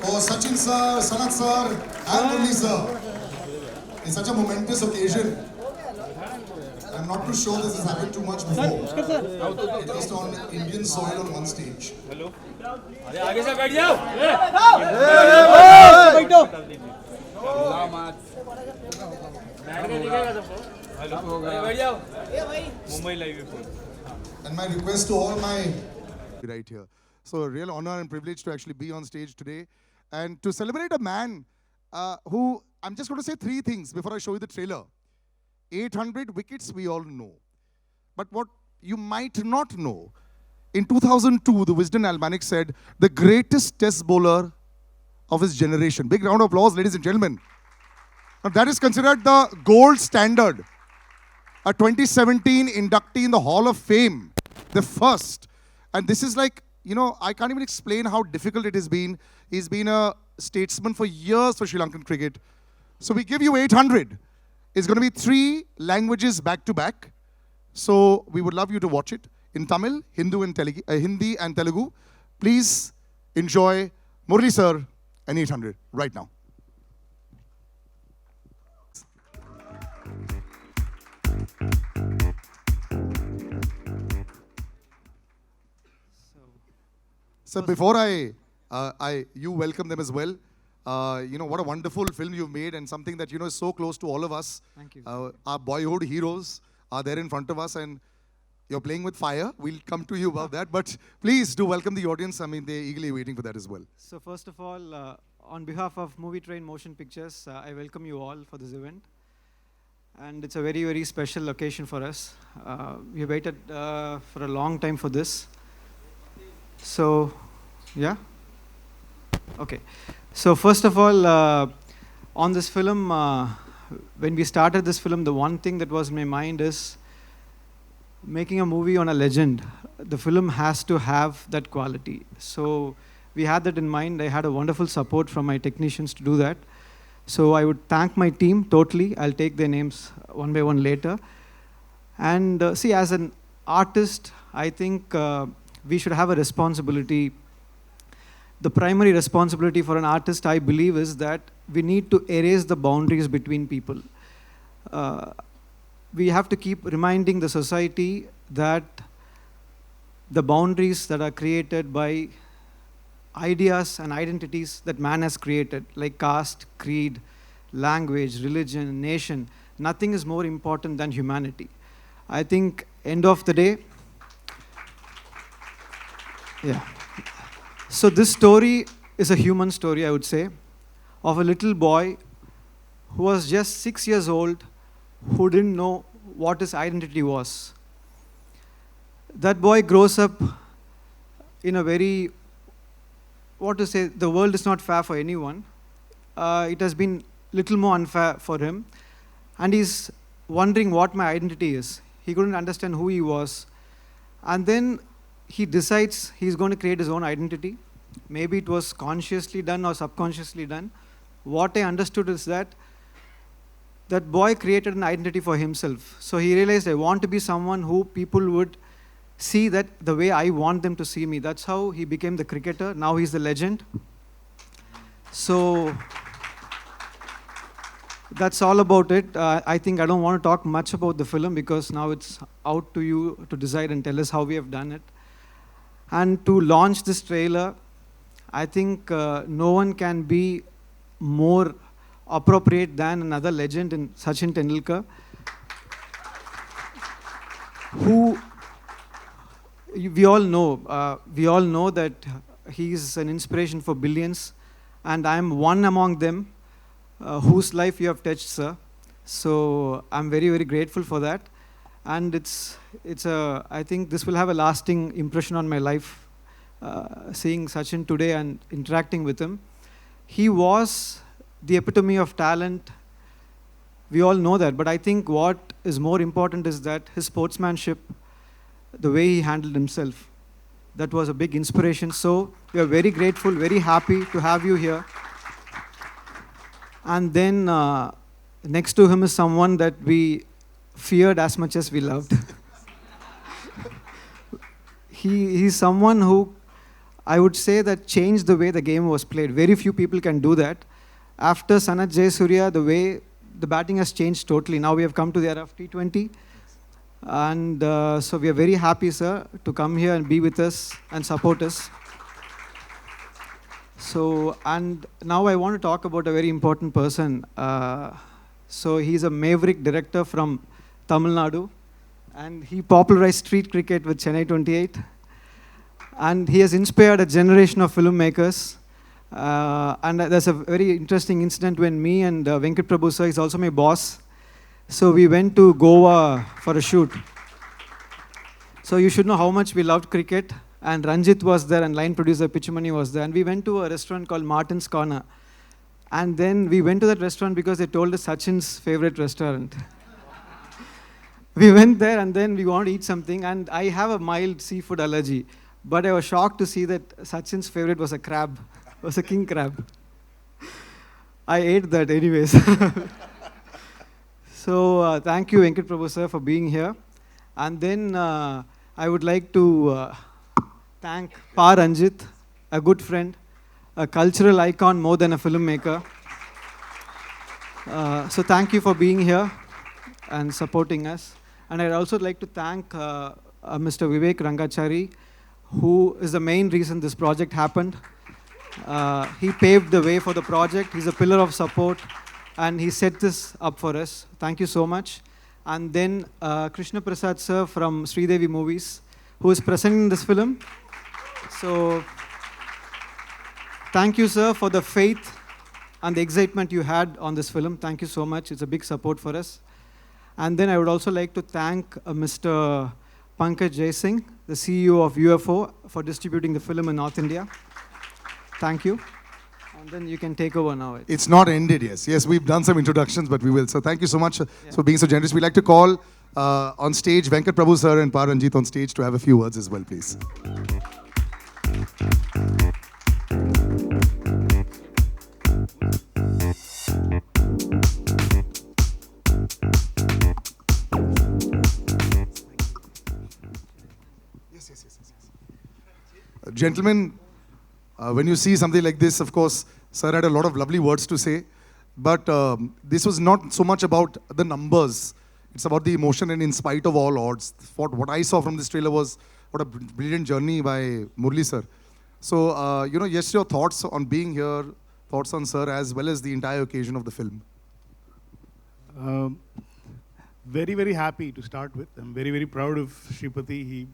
for Sachin sir, Sanath sir, and Murli sir. It's such a momentous occasion. I'm not too sure this has happened too much before. At least on Indian soil on one stage. Hello अरे आगे से बैठ जाओ hello बैठ जाओ Mumbai live And my request to all my right here. So a real honor and privilege to actually be on stage today and to celebrate a man who, I'm just going to say three things before I show you the trailer. 800 wickets we all know. But what you might not know, in 2002, the Wisden Almanac said, the greatest test bowler of his generation. Big round of applause, ladies and gentlemen. Now, that is considered the gold standard. A 2017 inductee in the Hall of Fame, the first. And this is like, you know, I can't even explain how difficult it has been. He's been a statesman for years for Sri Lankan cricket. So we give you 800. It's going to be 3 languages back to back. So we would love you to watch it in Tamil, Hindi and Telugu. Please enjoy Murli sir and 800 right now. So before you welcome them as well. You know, what a wonderful film you've made and something that, you know, is so close to all of us. Thank you. Our boyhood heroes are there in front of us and you're playing with fire. We'll come to you about that. But please do welcome the audience. I mean, they're eagerly waiting for that as well. So first of all, on behalf of Movie Train Motion Pictures, I welcome you all for this event. And it's a very, very special occasion for us. We waited for a long time for this. So, yeah? Okay. So first of all, on this film, when we started this film, the one thing that was in my mind is making a movie on a legend. The film has to have that quality. So we had that in mind. I had a wonderful support from my technicians to do that. So I would thank my team totally. I'll take their names one by one later. And see, as an artist, I think we should have a responsibility. The primary responsibility for an artist, I believe, is that we need to erase the boundaries between people. We have to keep reminding the society that the boundaries that are created by ideas and identities that man has created, like caste, creed, language, religion, nation, nothing is more important than humanity. I think, end of the day, yeah. So this story is a human story, I would say, of a little boy who was just 6 years old, who didn't know what his identity was. That boy grows up in a very, what to say, the world is not fair for anyone. It has been little more unfair for him. And he's wondering what my identity is. He couldn't understand who he was. And then he decides he's going to create his own identity. Maybe it was consciously done or subconsciously done. What I understood is that that boy created an identity for himself. So he realized, I want to be someone who people would see that the way I want them to see me. That's how he became the cricketer. Now he's the legend. So that's all about it. I think I don't want to talk much about the film because now it's out to you to decide and tell us how we have done it. And to launch this trailer, I think no one can be more appropriate than another legend in Sachin Tendulkar, who we all know that he is an inspiration for billions, and I am one among them whose life you have touched, sir. So I'm very, very grateful for that. And I think this will have a lasting impression on my life, seeing Sachin today and interacting with him. He was the epitome of talent. We all know that. But I think what is more important is that his sportsmanship, the way he handled himself, that was a big inspiration. So we are very grateful, very happy to have you here. And then next to him is someone that we feared as much as we loved. He's someone who I would say that changed the way the game was played. Very few people can do that. After Sanath Jayasurya, the way the batting has changed totally. Now we have come to the era of T20. And so we are very happy, sir, to come here and be with us and support us. So, and now I want to talk about a very important person. So he's a maverick director from Tamil Nadu, and he popularized street cricket with Chennai 28. And he has inspired a generation of filmmakers. And there's a very interesting incident when me and Venkat Prabhu sir, he's also my boss. So we went to Goa for a shoot. So you should know how much we loved cricket. And Ranjit was there, and line producer Pichumani was there. And we went to a restaurant called Martin's Corner. And then we went to that restaurant because they told us Sachin's favorite restaurant. We went there, and then we wanted to eat something. And I have a mild seafood allergy. But I was shocked to see that Sachin's favorite was a crab. Was a king crab. I ate that anyways. So thank you, Venkat Prabhu sir, for being here. And then I would like to thank Pa Ranjit, a good friend, a cultural icon more than a filmmaker. So thank you for being here and supporting us. And I'd also like to thank Mr. Vivek Rangachari, who is the main reason this project happened. He paved the way for the project. He's a pillar of support, and he set this up for us. Thank you so much. And then Krishna Prasad sir from Sridevi Movies, who is presenting this film. So thank you, sir, for the faith and the excitement you had on this film. Thank you so much. It's a big support for us. And then I would also like to thank Mr. Pankaj Jaisingh, the CEO of UFO, for distributing the film in North India. Thank you. And then you can take over now. It's not ended, yes. Yes, we've done some introductions, but we will. So thank you so much for being so generous. We'd like to call on stage Venkat Prabhu sir and Pa Ranjit on stage to have a few words as well, please. Yes. Gentlemen, when you see something like this, of course, sir had a lot of lovely words to say, but this was not so much about the numbers. It's about the emotion, and in spite of all odds, what I saw from this trailer was what a brilliant journey by Murli sir. So, yes, your thoughts on being here, thoughts on sir, as well as the entire occasion of the film. Very, very happy to start with. I'm very, very proud of Shripati.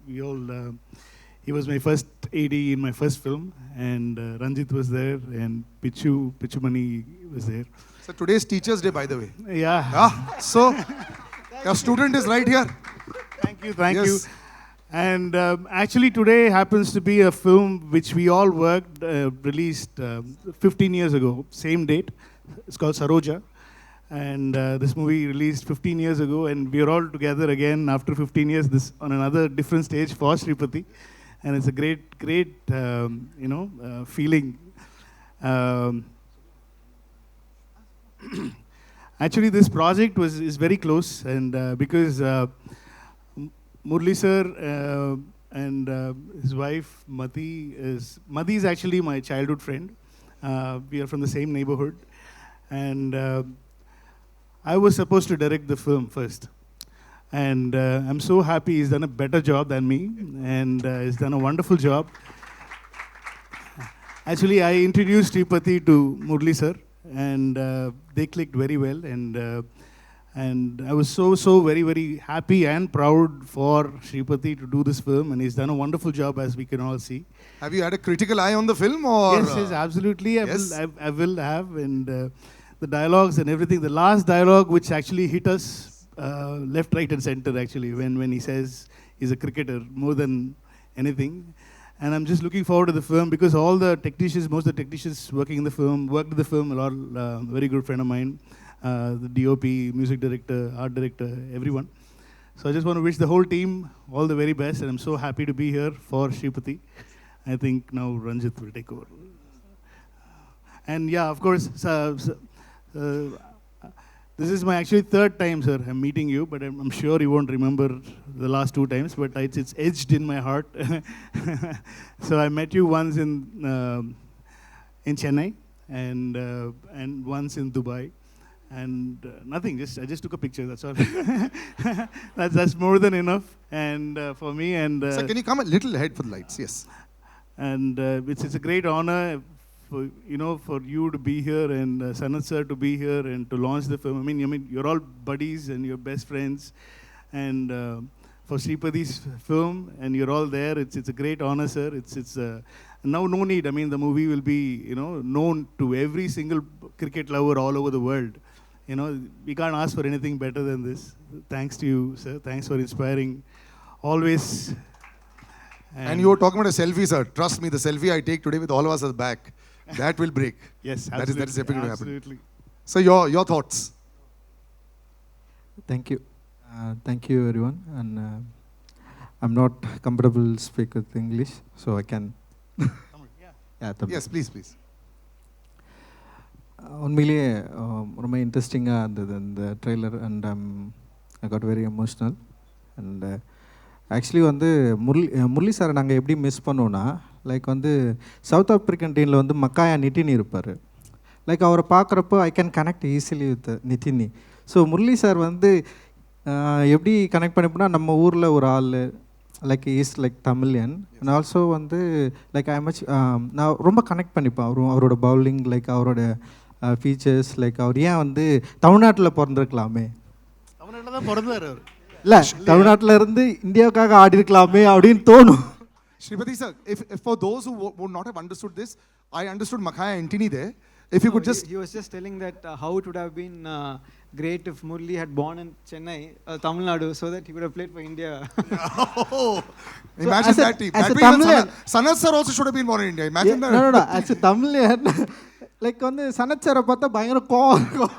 He was my first AD in my first film, and Ranjit was there, and Pichumani was there. So today's Teachers' Day, by the way. Yeah. So your student is right here. Thank you. And actually today happens to be a film which we all worked, released 15 years ago, same date. It's called Saroja. And this movie released 15 years ago, and we are all together again after 15 years this on another different stage for Shripati. And it's a great feeling. Actually, this project is very close, and because Murli sir and his wife Mati is actually my childhood friend. We are from the same neighborhood, and I was supposed to direct the film first. And I'm so happy he's done a better job than me, and he's done a wonderful job. Actually, I introduced Sripati to Murli sir, and they clicked very well. And I was so very, very happy and proud for Sripati to do this film, and he's done a wonderful job, as we can all see. Have you had a critical eye on the film, or? Yes, absolutely. Yes? I will have, and the dialogues and everything. The last dialogue, which actually hit us left, right, and center, actually, when he says he's a cricketer more than anything. And I'm just looking forward to the film, because all the technicians, most of the technicians working in the film, worked in the film, a lot, very good friend of mine, the DOP, music director, art director, everyone. So I just want to wish the whole team all the very best, and I'm so happy to be here for Shripati. I think now Ranjit will take over. And yeah, of course, This is my actually third time, sir. I'm meeting you, but I'm sure you won't remember the last 2 times. But it's edged in my heart. So I met you once in Chennai and once in Dubai, and nothing. I just took a picture. That's all. that's more than enough. And for me and. Sir, can you come a little ahead for the lights? Yes. And it's a great honor for you to be here and Sanath sir to be here and to launch the film. I mean you're all buddies and you're best friends, and for Sripadi's film, and you're all there. It's a great honor, sir. It's now no need. I mean, the movie will be known to every single cricket lover all over the world. We can't ask for anything better than this. Thanks to you, sir. Thanks for inspiring always. And you were talking about a selfie, sir. Trust me, the selfie I take today with all of us at the back, that will break. Yes, that is definitely going to happen. Absolutely. So your thoughts? Thank you. Thank you, everyone. And I'm not comfortable to speak with English, so I can. Yes, please. உண்மையிலேயே ரொம்ப இன்ட்ரெஸ்டிங்காக இருந்தது இந்த trailer, and I got very emotional. And actually வந்து முரளி சாரை நாங்கள் எப்படி miss பண்ணோன்னா, லைக் வந்து சவுத் ஆப்ரிக்கன் டீமில் வந்து மக்காயா நிட்டினி இருப்பார். லைக் அவரை பார்க்குறப்போ I can connect easily with Nithini. So Murali sir வந்து எப்படி கனெக்ட் பண்ணிப்போனா, நம்ம ஊரில் ஒரு ஆள் like is like Tamilian, and also வந்து லைக் ஐ மச் நான் ரொம்ப கனெக்ட் பண்ணிப்பேன் அவரோட பவுலிங், லைக் அவரோட ஃபீச்சர்ஸ், லைக் அவர் ஏன் வந்து தமிழ்நாட்டில் பிறந்திருக்கலாமே, தமிழ்நாட்டில் தான் பிறந்தார் அவர், இல்லை தமிழ்நாட்டில் இருந்து இந்தியாவுக்காக ஆடி இருக்கலாமே அப்படின்னு தோணும். Sripadi sir, if for those who would not have understood this, I understood Muttiah Antony there. If you could just... He was just telling that how it would have been great if Murli had born in Chennai, Tamil Nadu, so that he would have played for India. Imagine that team. That means Sanath sir also should have been born in India. Imagine that. No. As a Tamilian, like வந்து சனத் சாரை பார்த்தா பயங்கர கோவம் இருக்கும்.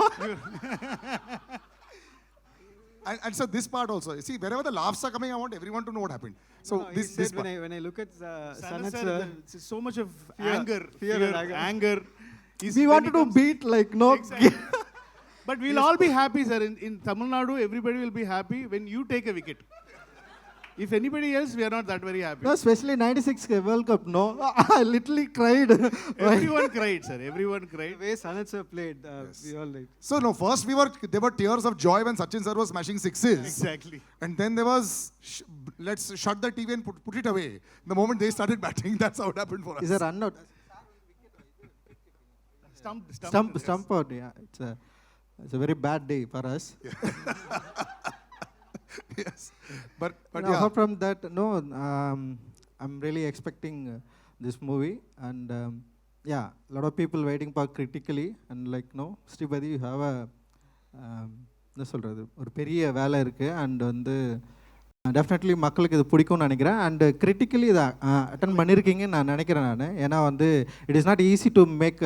And so this part also, see, wherever the laughs are coming, I want everyone to know what happened. So this part. When I look at Sanath sir, sir, so much of fear and anger. We wanted to beat like no. Exactly. But we'll all be happy, sir. In Tamil Nadu, everybody will be happy when you take a wicket. If anybody else, we are not that very happy. No, especially 96 World Cup, no. I literally cried. Everyone cried, sir. Everyone cried. the way Sanath sir played, we all like. So no, first there were tears of joy when Sachin sir was smashing sixes. Exactly. And then there was, let's shut the TV and put it away. The moment they started batting, that's how it happened for us. Is a run out. Stump out, yeah. It's a very bad day for us. Yes. But no, yeah. apart from that, no, I'm really expecting this movie, and yeah, a lot of people waiting for critically, and like no, Sripadi, you have a என்ன சொல்கிறது, ஒரு பெரிய வேலை இருக்குது, and வந்து definitely மக்களுக்கு இது பிடிக்கும்னு நினைக்கிறேன், அண்ட் கிரிட்டிக்கலி இதை அட்டன் பண்ணியிருக்கீங்கன்னு நான் நினைக்கிறேன் நான். ஏன்னா வந்து it is not easy to make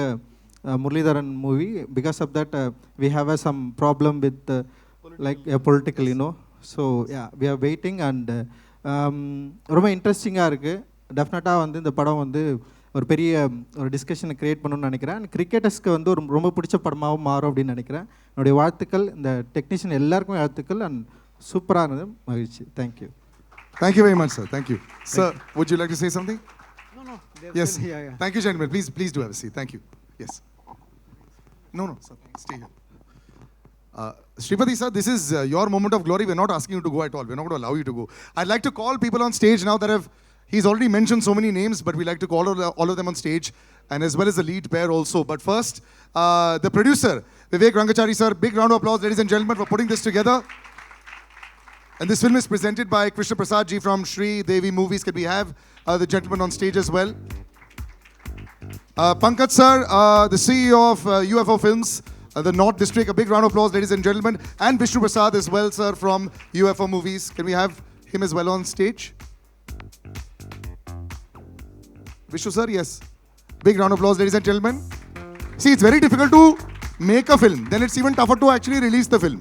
Muralitharan movie. Because of that, we have some problem with like political, So yeah, we are waiting, and ரொம்ப இன்ட்ரெஸ்டிங்காக இருக்குது. டெஃபினட்டாக வந்து இந்த படம் வந்து ஒரு பெரிய ஒரு டிஸ்கஷனை க்ரியேட் பண்ணணும்னு நினைக்கிறேன். அண்ட் கிரிக்கெட்டர்ஸ்க்கு வந்து ஒரு ரொம்ப பிடிச்ச படமாகவும் மாறும் அப்படின்னு நினைக்கிறேன். என்னுடைய வாழ்த்துக்கள், இந்த டெக்னீஷியன் எல்லாருக்குமே வாழ்த்துக்கள், அண்ட் சூப்பராக இருந்தது. மகிழ்ச்சி. Thank you. Thank you very much, sir. Thank you. Sir, would you like to say something? No. Yes. Yeah. Thank you, gentlemen. Please do have a seat. Thank you. Yes. No, sir. Stay here. Sripadi sir, this is your moment of glory. We're not asking you to go at all. We're not going to allow you to go. I'd like to call people on stage now that he's already mentioned so many names, but we like to call all of them on stage, and as well as the lead pair also. But first, the producer, Vivek Rangachari sir, big round of applause, ladies and gentlemen, for putting this together. And this film is presented by Krishna Prasad ji from Shri Devi Movies. Can we have the gentleman on stage as well? Pankaj sir, the CEO of UFO Films, the North District. A big round of applause, ladies and gentlemen. And Vishnu Prasad as well, sir, from UFO Movies. Can we have him as well on stage? Vishnu sir, yes. Big round of applause, ladies and gentlemen. See, it's very difficult to make a film. Then it's even tougher to actually release the film.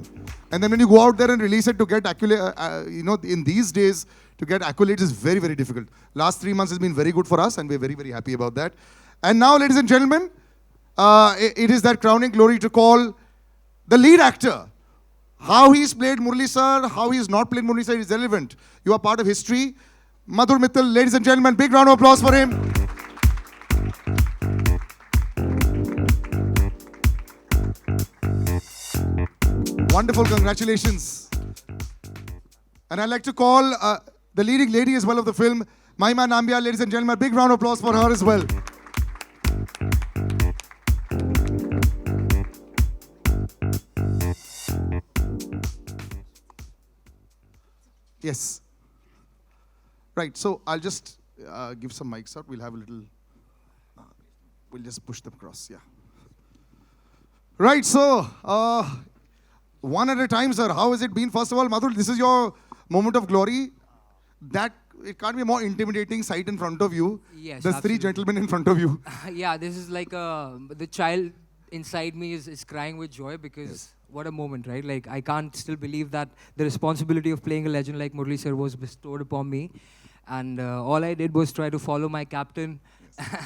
And then when you go out there and release it to get in these days, to get accolades is very, very difficult. Last 3 months has been very good for us, and we're very, very happy about that. And now, ladies and gentlemen, it is that crowning glory to call The lead actor, how he's played Murali sir, how he's not played Murali sir is relevant. You are part of history. Madhur Mittal, ladies and gentlemen, big round of applause for him. Wonderful, congratulations. And I'd like to call the leading lady as well of the film, Mahima Nambiar, ladies and gentlemen, big round of applause for her as well. Yes. Right, so I'll just give some mics out. We'll have a little, we'll just push them across, yeah. Right, so one at a time, sir. How has it been? First of all, Madhur, this is your moment of glory. That it can't be a more intimidating sight in front of you. Yes, There's three absolutely. gentlemen in front of you. Yeah, this is like the child inside me is crying with joy because what a moment, right? Like, I can't still believe that the responsibility of playing a legend like Murali sir was bestowed upon me. And all I did was try to follow my captain.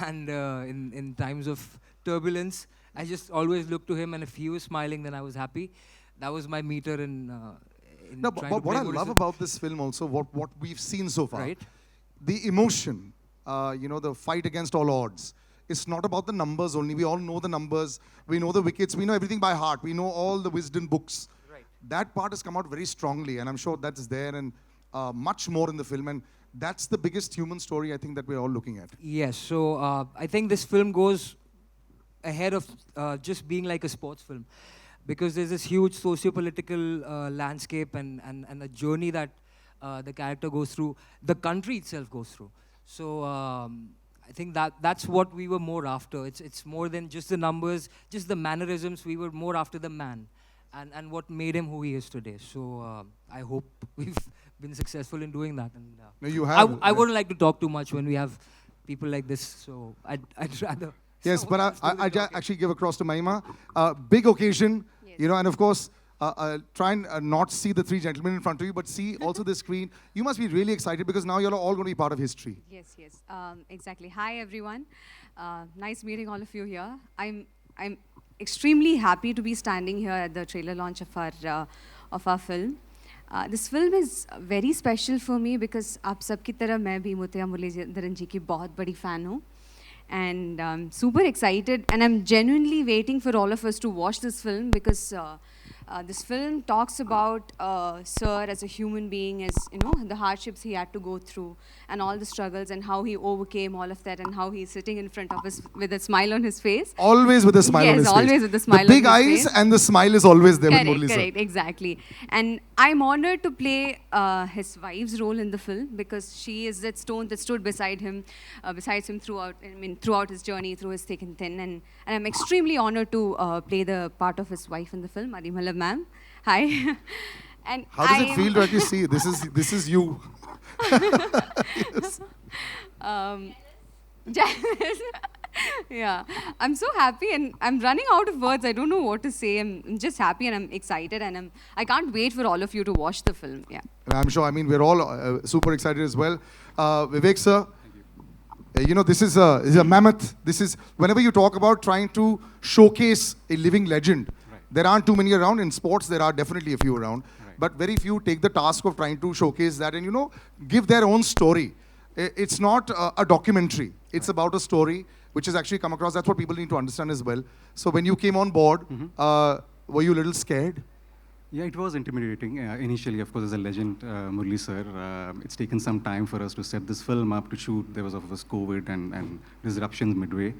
And in times of turbulence, I just always looked to him, and if he was smiling, then I was happy. That was my meter in No, trying but to what play I Murali love sir. about this film also, what we've seen so far, Right. the emotion, you know, the fight against all odds. It's not about the numbers only. We all know the numbers. We know the wickets. We know everything by heart. We know all the wisdom books. Right. That part has come out very strongly, and I'm sure that's there and much more in the film. And that's the biggest human story I think that we're all looking at. Yes, so I think this film goes ahead of just being like a sports film, because there's this huge socio-political landscape and a journey that the character goes through, the country itself goes through. So I think that's what we were more after. It's more than just the numbers, just the mannerisms. We were more after the man and what made him who he is today. So I hope we've been successful in doing that. And No, you have. I wouldn't like to talk too much when we have people like this, so I'd rather. Yes, but I actually give across to Mahima. Big occasion, you know, and of course, try and not see the three gentlemen in front of you, but see also the screen. You must be really excited because now you're all going to be part of history. Yes, yes, exactly. Hi, everyone. Nice meeting all of you here. I'm extremely happy to be standing here at the trailer launch of our film. This film is very special for me because आप सबकी तरह मैं भी मुत्तिया मुरलीधरन जी की बहुत बड़ी fan हूँ. And I'm super excited, and I'm genuinely waiting for all of us to watch this film because this film talks about Sir as a human being, as you know, the hardships he had to go through, and all the struggles, and how he overcame all of that, and how he's sitting in front of us with a smile on his face. Always with a smile on his face. Yes, always with a smile on The big his eyes face. and the smile is always there with Correct, Murali sir. correct, exactly. And I'm honored to play his wife's role in the film because she is that stone that stood beside him, besides him throughout his journey, through his thick and thin. And I'm extremely honored to play the part of his wife in the film, Adimala ma'am. Hi. And How does it feel to actually see this is you? Yeah, I'm so happy and I'm running out of words. I don't know what to say. I'm just happy and I'm excited and I can't wait for all of you to watch the film. Yeah. And I'm sure, I mean, we're all super excited as well. Vivek sir, you know, this is a mammoth. This is, whenever you talk about trying to showcase a living legend, there aren't too many around. In sports, there are definitely a few around. But very few take the task of trying to showcase that and, you know, give their own story. It's not a documentary. It's about a story which has actually come across. That's what people need to understand as well. So when you came on board, were you a little scared? Yeah, it was intimidating. Initially, of course, as a legend, Murali sir, it's taken some time for us to set this film up, to shoot. There was, of course, COVID and disruptions midway.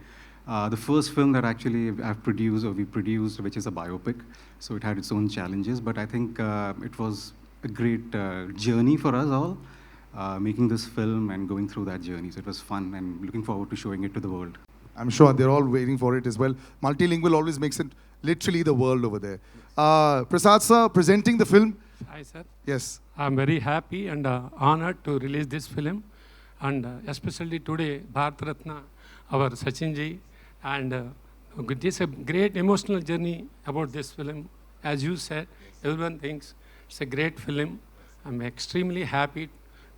The first film that actually we produced, which is a biopic, so it had its own challenges, but I think it was a great journey for us all, making this film and going through that journey. So it was fun and looking forward to showing it to the world. I'm sure they're all waiting for it as well. Multilingual always makes it literally the world over there. Prasad sir, presenting the film. Hi sir. Yes. I'm very happy and honored to release this film, and especially today, Bharat Ratna, our Sachin ji, and this is a great emotional journey about this film. As you said, everyone thinks it's a great film. I'm extremely happy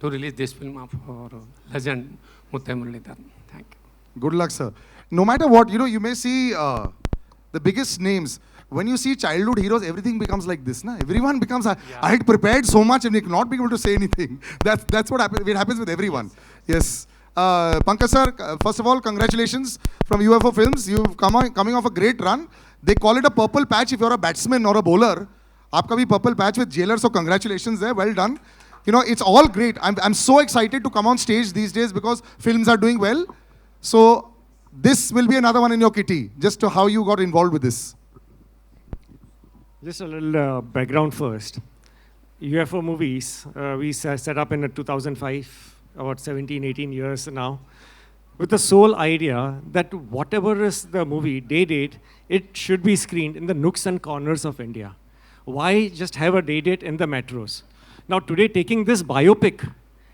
to release this film of our legend, Muttiah Muralitharan. Thank you. Good luck, sir. No matter what, you know, you may see the biggest names. when you see childhood heroes, everything becomes like this. Na? Everyone becomes, I had prepared so much and not being able to say anything. That's what happens. It happens with everyone. Yes. Pankaj sir, first of all, congratulations from UFO Films. You've coming off a great run. They call it a purple patch if you're a batsman or a bowler. Aapka bhi purple patch with Jailer, so congratulations there. Well done. You know, it's all great. I'm so excited to come on stage these days because films are doing well. So this will be another one in your kitty, just to how you got involved with this. Just a little background first. UFO movies, we set up in 2005, about 17, 18 years now, with the sole idea that whatever is the movie, day date, it should be screened in the nooks and corners of India. Why just have a day date in the metros? Now today, taking this biopic,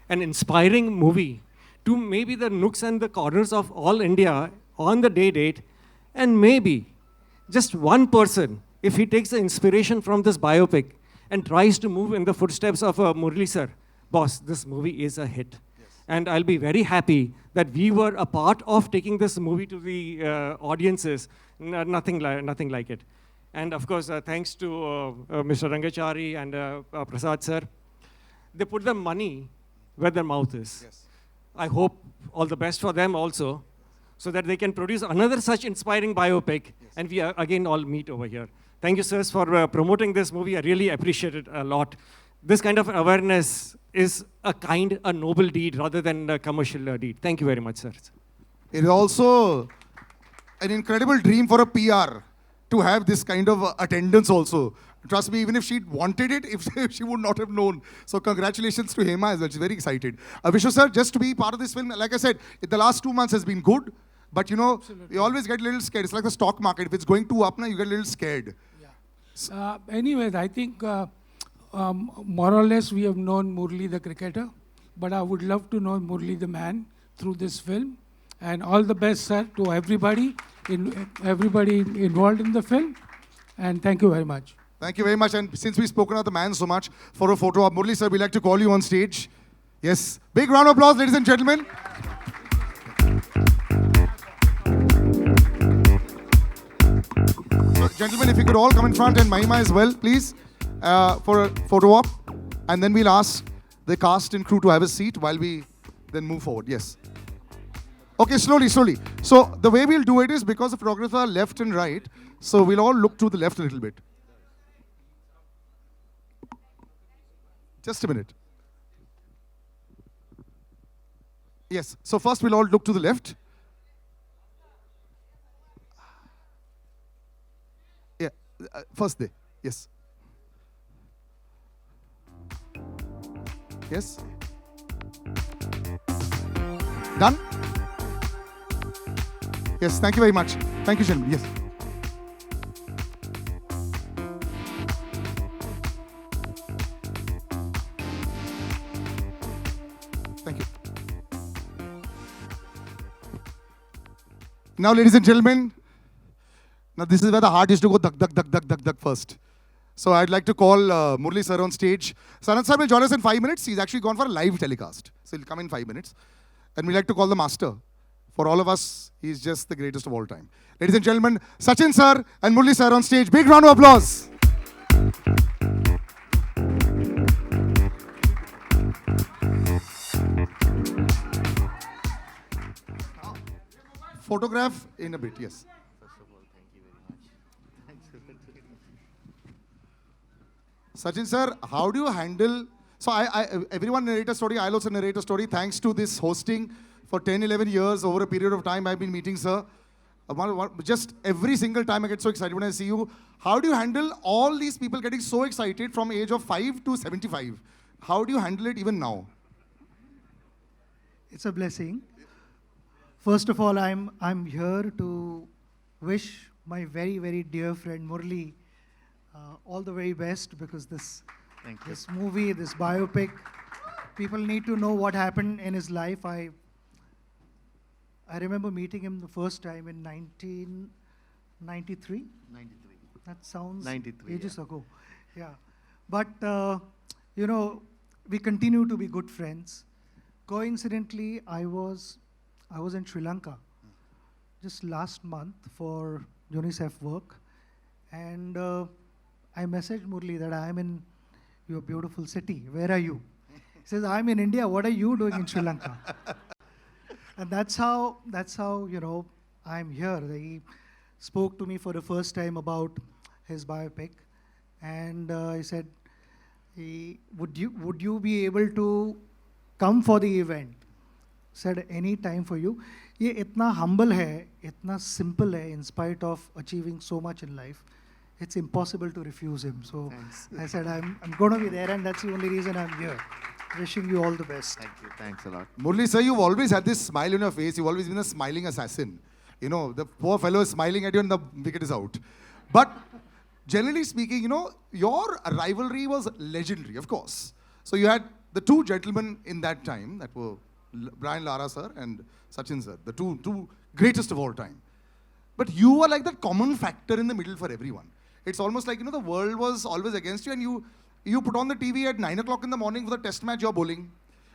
an inspiring movie, to maybe the nooks and the corners of all India on the day date, and maybe just one person, if he takes the inspiration from this biopic and tries to move in the footsteps of Murli sir, boss, this movie is a hit. Yes. And I'll be very happy that we were a part of taking this movie to the audiences, nothing like it. And of course, thanks to Mr. Rangachari and Prasad sir, they put the money where their mouth is. Yes. I hope all the best for them also, so that they can produce another such inspiring biopic, yes. And we again all meet over here. Thank you, sirs, for promoting this movie. I really appreciate it a lot. This kind of awareness is a noble deed rather than a commercial deed. Thank you very much, sir. It is also an incredible dream for a PR to have this kind of attendance also. Trust me, even if she wanted it, if she would not have known. So congratulations to Hema as well. She's very excited. Vishnu sir, just to be part of this film, like I said, the last 2 months has been good. But you know, absolutely, you always get a little scared. It's like the stock market. If it's going too up now, you get a little scared. Yeah. Anyways, I think more or less we have known Murli the cricketer. But I would love to know Murli the man through this film. And all the best, sir, to everybody involved in the film. And thank you very much. Thank you very much. And since we've spoken of the man so much, for a photo of Murli sir, we'd like to call you on stage. Yes. Big round of applause, ladies and gentlemen. So, gentlemen, if you could all come in front, and Mahima as well, please, for a photo op. And then we'll ask the cast and crew to have a seat while we then move forward. Yes. Okay, slowly. So the way we'll do it is, because the photographers are left and right, so we'll all look to the left a little bit. Just a minute. Yes, so first we'll all look to the left. Yeah, first there, yes. Yes. Done? Yes, thank you very much. Thank you, gentlemen. Yes. Thank you. Now, ladies and gentlemen, now this is where the heart is to go duck first. So I'd like to call Murli sir on stage. Sanath sir will join us in 5 minutes. He's actually gone for a live telecast. So he'll come in 5 minutes. And we'd like to call the master. For all of us, he's just the greatest of all time. Ladies and gentlemen, Sachin sir and Murli sir on stage. Big round of applause. Photograph in a bit, yes. First of all, thank you very much. Sachin sir, how do you handle... So everyone narrate a story, I'll also narrate a story. Thanks to this hosting for 10, 11 years, over a period of time I've been meeting sir. Just every single time I get so excited when I see you. How do you handle all these people getting so excited from age of 5 to 75? How do you handle it even now? It's a blessing. First of all, I'm here to wish my very, very dear friend Murli all the very best, because this movie, this biopic, people need to know what happened in his life. I remember meeting him the first time in 1993. 93. That sounds 93, ages ago. Yeah. But, you know, we continue to be good friends. Coincidentally, I was in Sri Lanka just last month for UNICEF work. And I messaged Murli that I'm in your beautiful city. Where are you? He says, I'm in India. What are you doing in Sri Lanka? And that's how I'm here. He spoke to me for the first time about his biopic, and he said, would you be able to come for the event? Said any time for you. ये इतना humble है, इतना simple है, in spite of achieving so much in life, it's impossible to refuse him. So I said, I'm going to be there, and that's the only reason I'm here. Wishing you all the best. Thank you. Thanks a lot. Murli sir, you've always had this smile on your face. You've always been a smiling assassin. You know, the poor fellow is smiling at you and the wicket is out. But generally speaking, you know, your rivalry was legendary, of course. So you had the two gentlemen in that time that were Brian Lara sir and Sachin sir, the two greatest of all time. But you were like that common factor in the middle for everyone. It's almost like, you know, the world was always against you, and you put on the TV at 9 o'clock in the morning for the test match, you're bowling.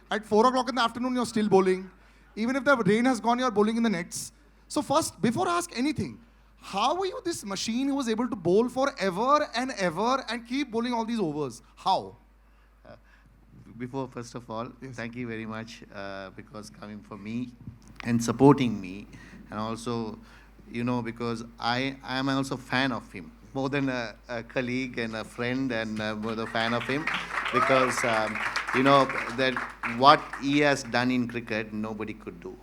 At 4 o'clock in the afternoon, you're still bowling. Even if the rain has gone, you're bowling in the nets. So first, before I ask anything, how were you this machine who was able to bowl forever and ever and keep bowling all these overs? How? Before, first of all, thank you very much because coming for me and supporting me, and also, you know, because I am also a fan of him. More than a colleague and a friend, and more a fan of him, because you know that what he has done in cricket nobody could do,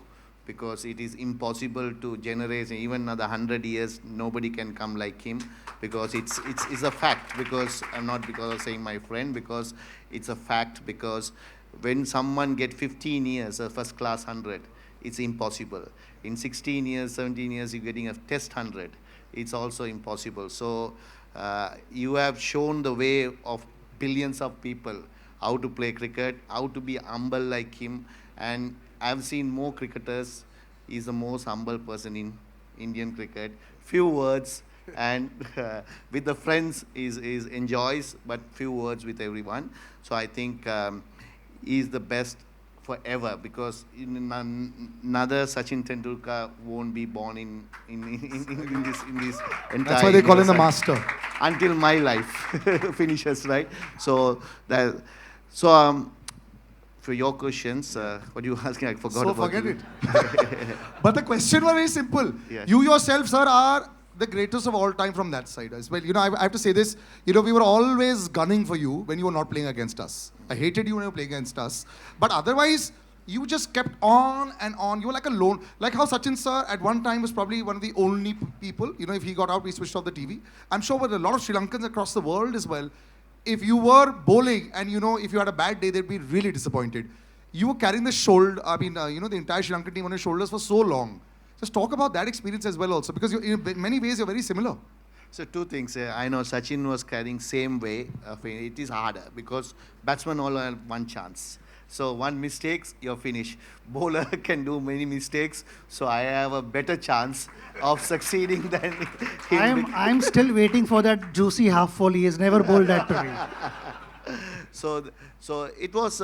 because it is impossible to generate even another 100 years. Nobody can come like him, because it's a fact. Because I'm not because of saying my friend, because it's a fact. Because when someone get 15 years a first class 100, it's impossible. In 16 years, 17 years, you're getting a test 100. It's also impossible. So you have shown the way of billions of people how to play cricket, how to be humble like him. And I've seen more cricketers. He's the most humble person in Indian cricket. Few words, and with the friends is enjoys, but few words with everyone. So I think he's the best forever, because another Sachin Tendulkar won't be born in this entire. That's why they call him the master. Until my life finishes, right? So for your questions, what you asking, I forgot about. So forget it. But the question was very simple. Yes. You yourself, sir, are the greatest of all time from that side as well. You know, I have to say this. You know, we were always gunning for you when you were not playing against us. I hated you when you were playing against us. But otherwise, you just kept on and on. You were like a lone, like how Sachin sir at one time was probably one of the only people. You know, if he got out, we switched off the TV. I'm sure with a lot of Sri Lankans across the world as well, if you were bowling and, you know, if you had a bad day, they'd be really disappointed. You were carrying the shoulder, you know, the entire Sri Lankan team on your shoulders for so long. Just talk about that experience as well also, because in many ways you're very similar. So two things. I know Sachin was carrying same way. It is harder because batsmen all have one chance. So one mistakes, you're finished. Bowler can do many mistakes. So I have a better chance of succeeding than him. I'm still waiting for that juicy half volley. He has never bowled that to me. So it was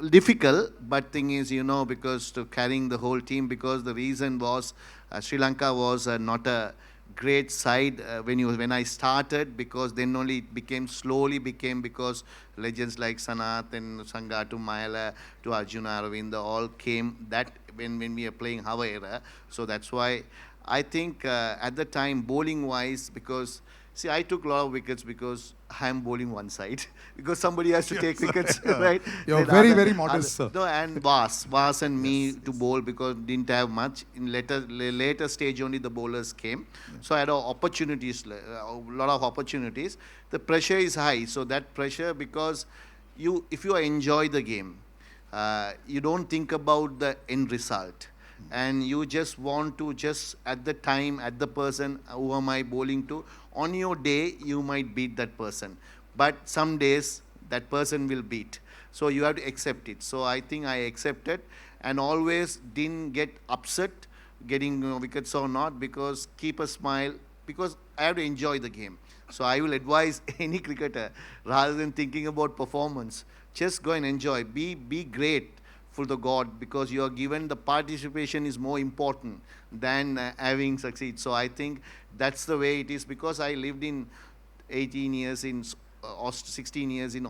difficult, but thing is, you know, because to carrying the whole team, because the reason was Sri Lanka was not a great side when I started, because then only it slowly became because legends like Sanath and Sangha to Mayala to Arjuna Aravinda all came that when we are playing our era. So that's why I think at the time, bowling wise, because see, I took a lot of wickets because I'm bowling one side. Because somebody has to take wickets, right? You're Then very modest, sir. No, and Vas and me to bowl, because didn't have much. In later stage only the bowlers came. So I had opportunities, a lot of opportunities. The pressure is high. So that pressure, because if you enjoy the game, you don't think about the end result. And you just want to at the time, at the person who am I bowling to, on your day, you might beat that person. But some days, that person will beat. So you have to accept it. So I think I accepted and always didn't get upset getting wickets or not, because keep a smile, because I have to enjoy the game. So I will advise any cricketer, rather than thinking about performance, just go and enjoy. Be great for the God, because you are given the participation is more important than having succeed. So I think that's the way it is, because I lived in 18 years in 16 years in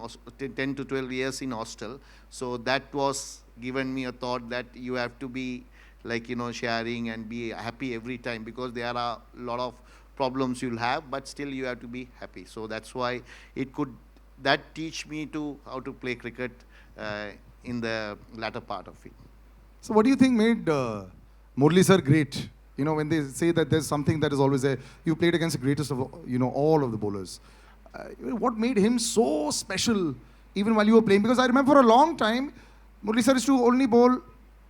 10 to 12 years in hostel. So that was given me a thought that you have to be like, sharing and be happy every time, because there are a lot of problems you'll have, but still you have to be happy. So that's why that teach me to how to play cricket in the latter part of it. So what do you think made Murali sir great? When they say that there's something that is always there, you played against the greatest of, all of the bowlers. What made him so special even while you were playing? Because I remember for a long time, Murali sir used to only bowl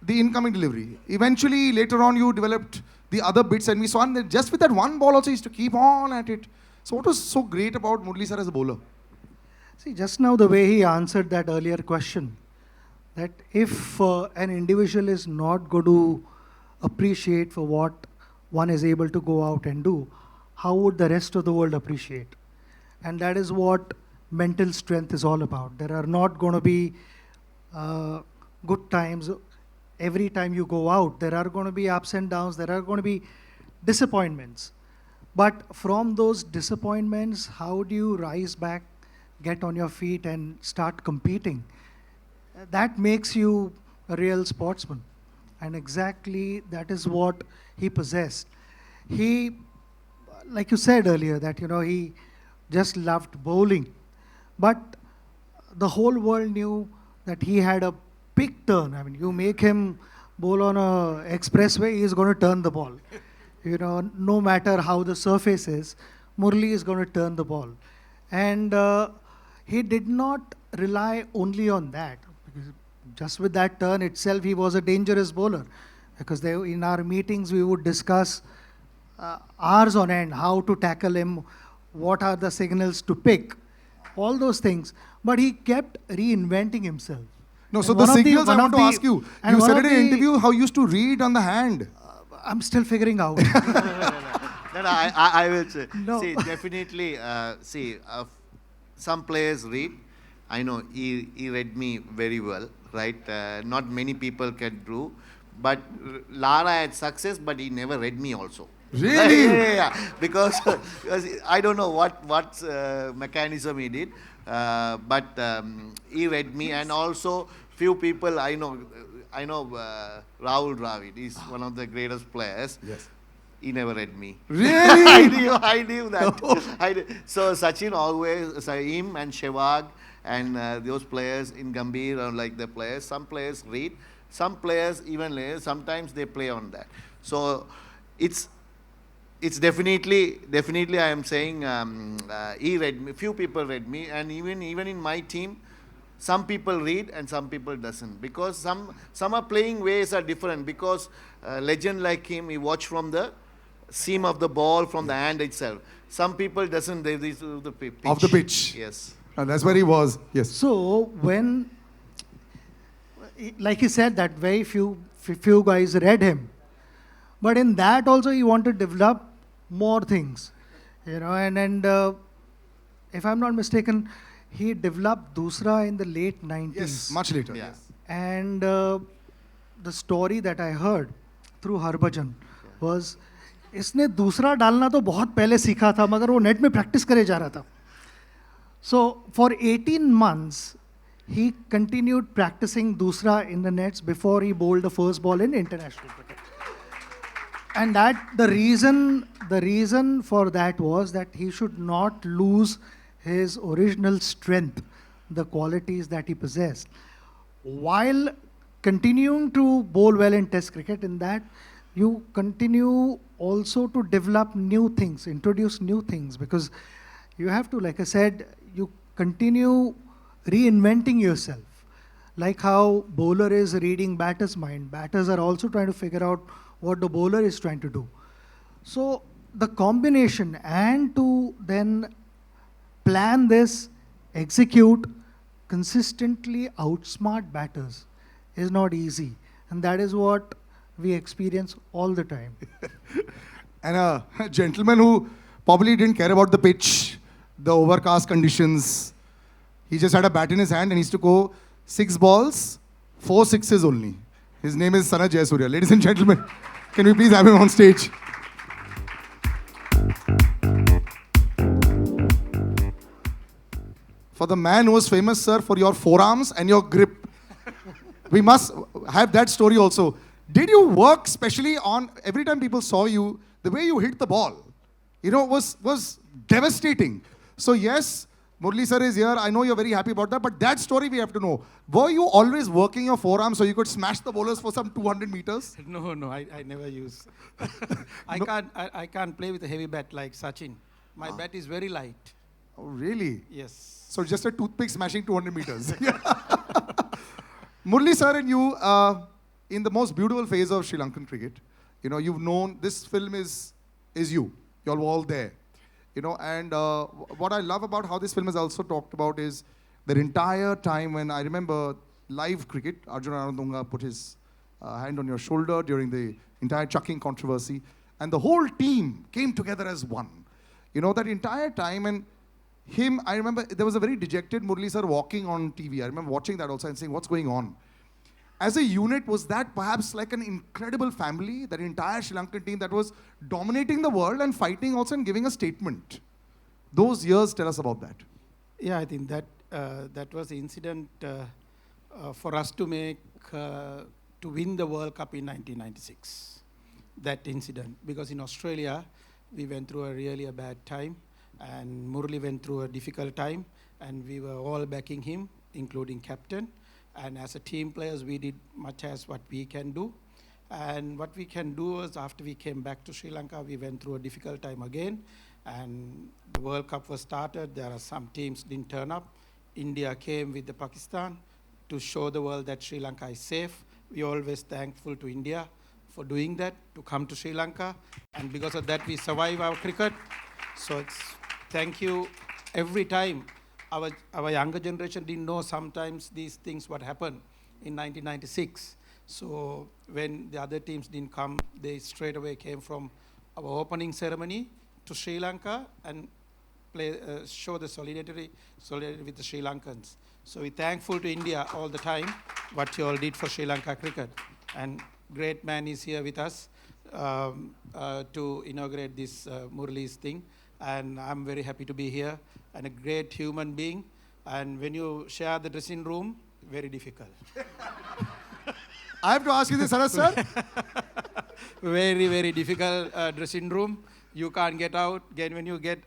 the incoming delivery. Eventually, later on, you developed the other bits, and we saw that just with that one ball also, he used to keep on at it. So what was so great about Murali sir as a bowler? See, just now the way he answered that earlier question, that if an individual is not going to appreciate for what one is able to go out and do, how would the rest of the world appreciate? And that is what mental strength is all about. There are not going to be good times every time you go out. There are going to be ups and downs. There are going to be disappointments. But from those disappointments, how do you rise back, get on your feet and start competing? That makes you a real sportsman. And exactly that is what he possessed. He, like you said earlier, that he just loved bowling. But the whole world knew that he had a big turn. I mean, you make him bowl on a expressway, he is going to turn the ball. No matter how the surface is, Murali is going to turn the ball. And he did not rely only on that. Because just with that turn itself, he was a dangerous bowler. Because in our meetings, we would discuss hours on end how to tackle him, what are the signals to pick, all those things. But he kept reinventing himself. No, so the signals I want to ask you. You said in an interview how you used to read on the hand. I'm still figuring out. No, I will say. No. See, definitely, some players read. I know he read me very well, right? Not many people can do. But Lara had success, but he never read me also. Really? Yeah. Because I don't know what mechanism he did, but he read me, and also few people I know Rahul Dravid is one of the greatest players. Yes. He never read me. Really? I knew that. So Sachin always, him and Sehwag and those players in Gambhir are like the players. Some players read, some players even later, sometimes they play on that. So it's definitely I am saying he read me, few people read me, and even in my team, some people read and some people doesn't, because some are playing ways are different, because legend like him, he watch from the seam of the ball, from the hand itself. Some people doesn't, they do the pitch. Of the pitch. Yes. And that's where he was. Yes. So when, like he said, that very few guys read him. But in that also he wanted to develop more things. And if I'm not mistaken, he developed Dusra in the late 90s. Yes, much later. Yeah. Yes. And the story that I heard through Harbhajan was, इसने दूसरा डालना तो बहुत पहले सीखा था, मगर वो नेट में प्रैक्टिस करे जा रहा था. So for 18 months, he continued practicing Dusra in the nets before he bowled the first ball in international cricket. And the reason for that was that he should not lose his original strength, the qualities that he possessed, while continuing to bowl well in Test cricket. In that, you continue also to develop new things, introduce new things, because you have to, like I said, you continue reinventing yourself. Like how bowler is reading batter's mind, batters are also trying to figure out what the bowler is trying to do. So the combination, and to then plan this, execute, consistently outsmart batters is not easy. And that is what we experience all the time. And a gentleman who probably didn't care about the pitch, the overcast conditions. He just had a bat in his hand and he used to go 6 balls, 4 sixes only. His name is Sanath Jayasurya. Ladies and gentlemen, can we please have him on stage? For the man who was famous, sir, for your forearms and your grip. We must have that story also. Did you work specially on, every time people saw you, the way you hit the ball, was devastating. So yes, Murali sir is here. I know you're very happy about that, but that story we have to know. Were you always working your forearms so you could smash the bowlers for some 200 meters? No, I never use. I can't play with a heavy bat like Sachin. My bat is very light. Oh, really? Yes. So just a toothpick smashing 200 meters. Murali sir and you, in the most beautiful phase of Sri Lankan cricket, you've known this film is you. You all were all there. And what I love about how this film is also talked about is the entire time when I remember live cricket, Arjun Anandunga put his hand on your shoulder during the entire chucking controversy, and the whole team came together as one. That entire time, and him, I remember there was a very dejected Murali sir walking on TV. I remember watching that also and saying, what's going on? As a unit, was that perhaps like an incredible family, that entire Sri Lankan team that was dominating the world and fighting also and giving a statement? Those years, tell us about that. Yeah, I think that was the incident for us to win the World Cup in 1996. That incident, because in Australia, we went through a bad time, and Murali went through a difficult time, and we were all backing him, including captain. And as a team players, we did much as what we can do. And what we can do was, after we came back to Sri Lanka, we went through a difficult time again. And the World Cup was started. There are some teams didn't turn up. India came with the Pakistan to show the world that Sri Lanka is safe. We're always thankful to India for doing that, to come to Sri Lanka. And because of that, we survive our cricket. So it's thank you every time. Our younger generation didn't know sometimes these things what happened in 1996. So when the other teams didn't come, they straight away came from our opening ceremony to Sri Lanka and show the solidarity with the Sri Lankans. So we're thankful to India all the time, what you all did for Sri Lanka cricket. And great man is here with us to inaugurate this Murali's thing. And I'm very happy to be here, and a great human being. And when you share the dressing room, very difficult. I have to ask you this, Sanath sir. Very, very difficult dressing room. You can't get out. Again, when you get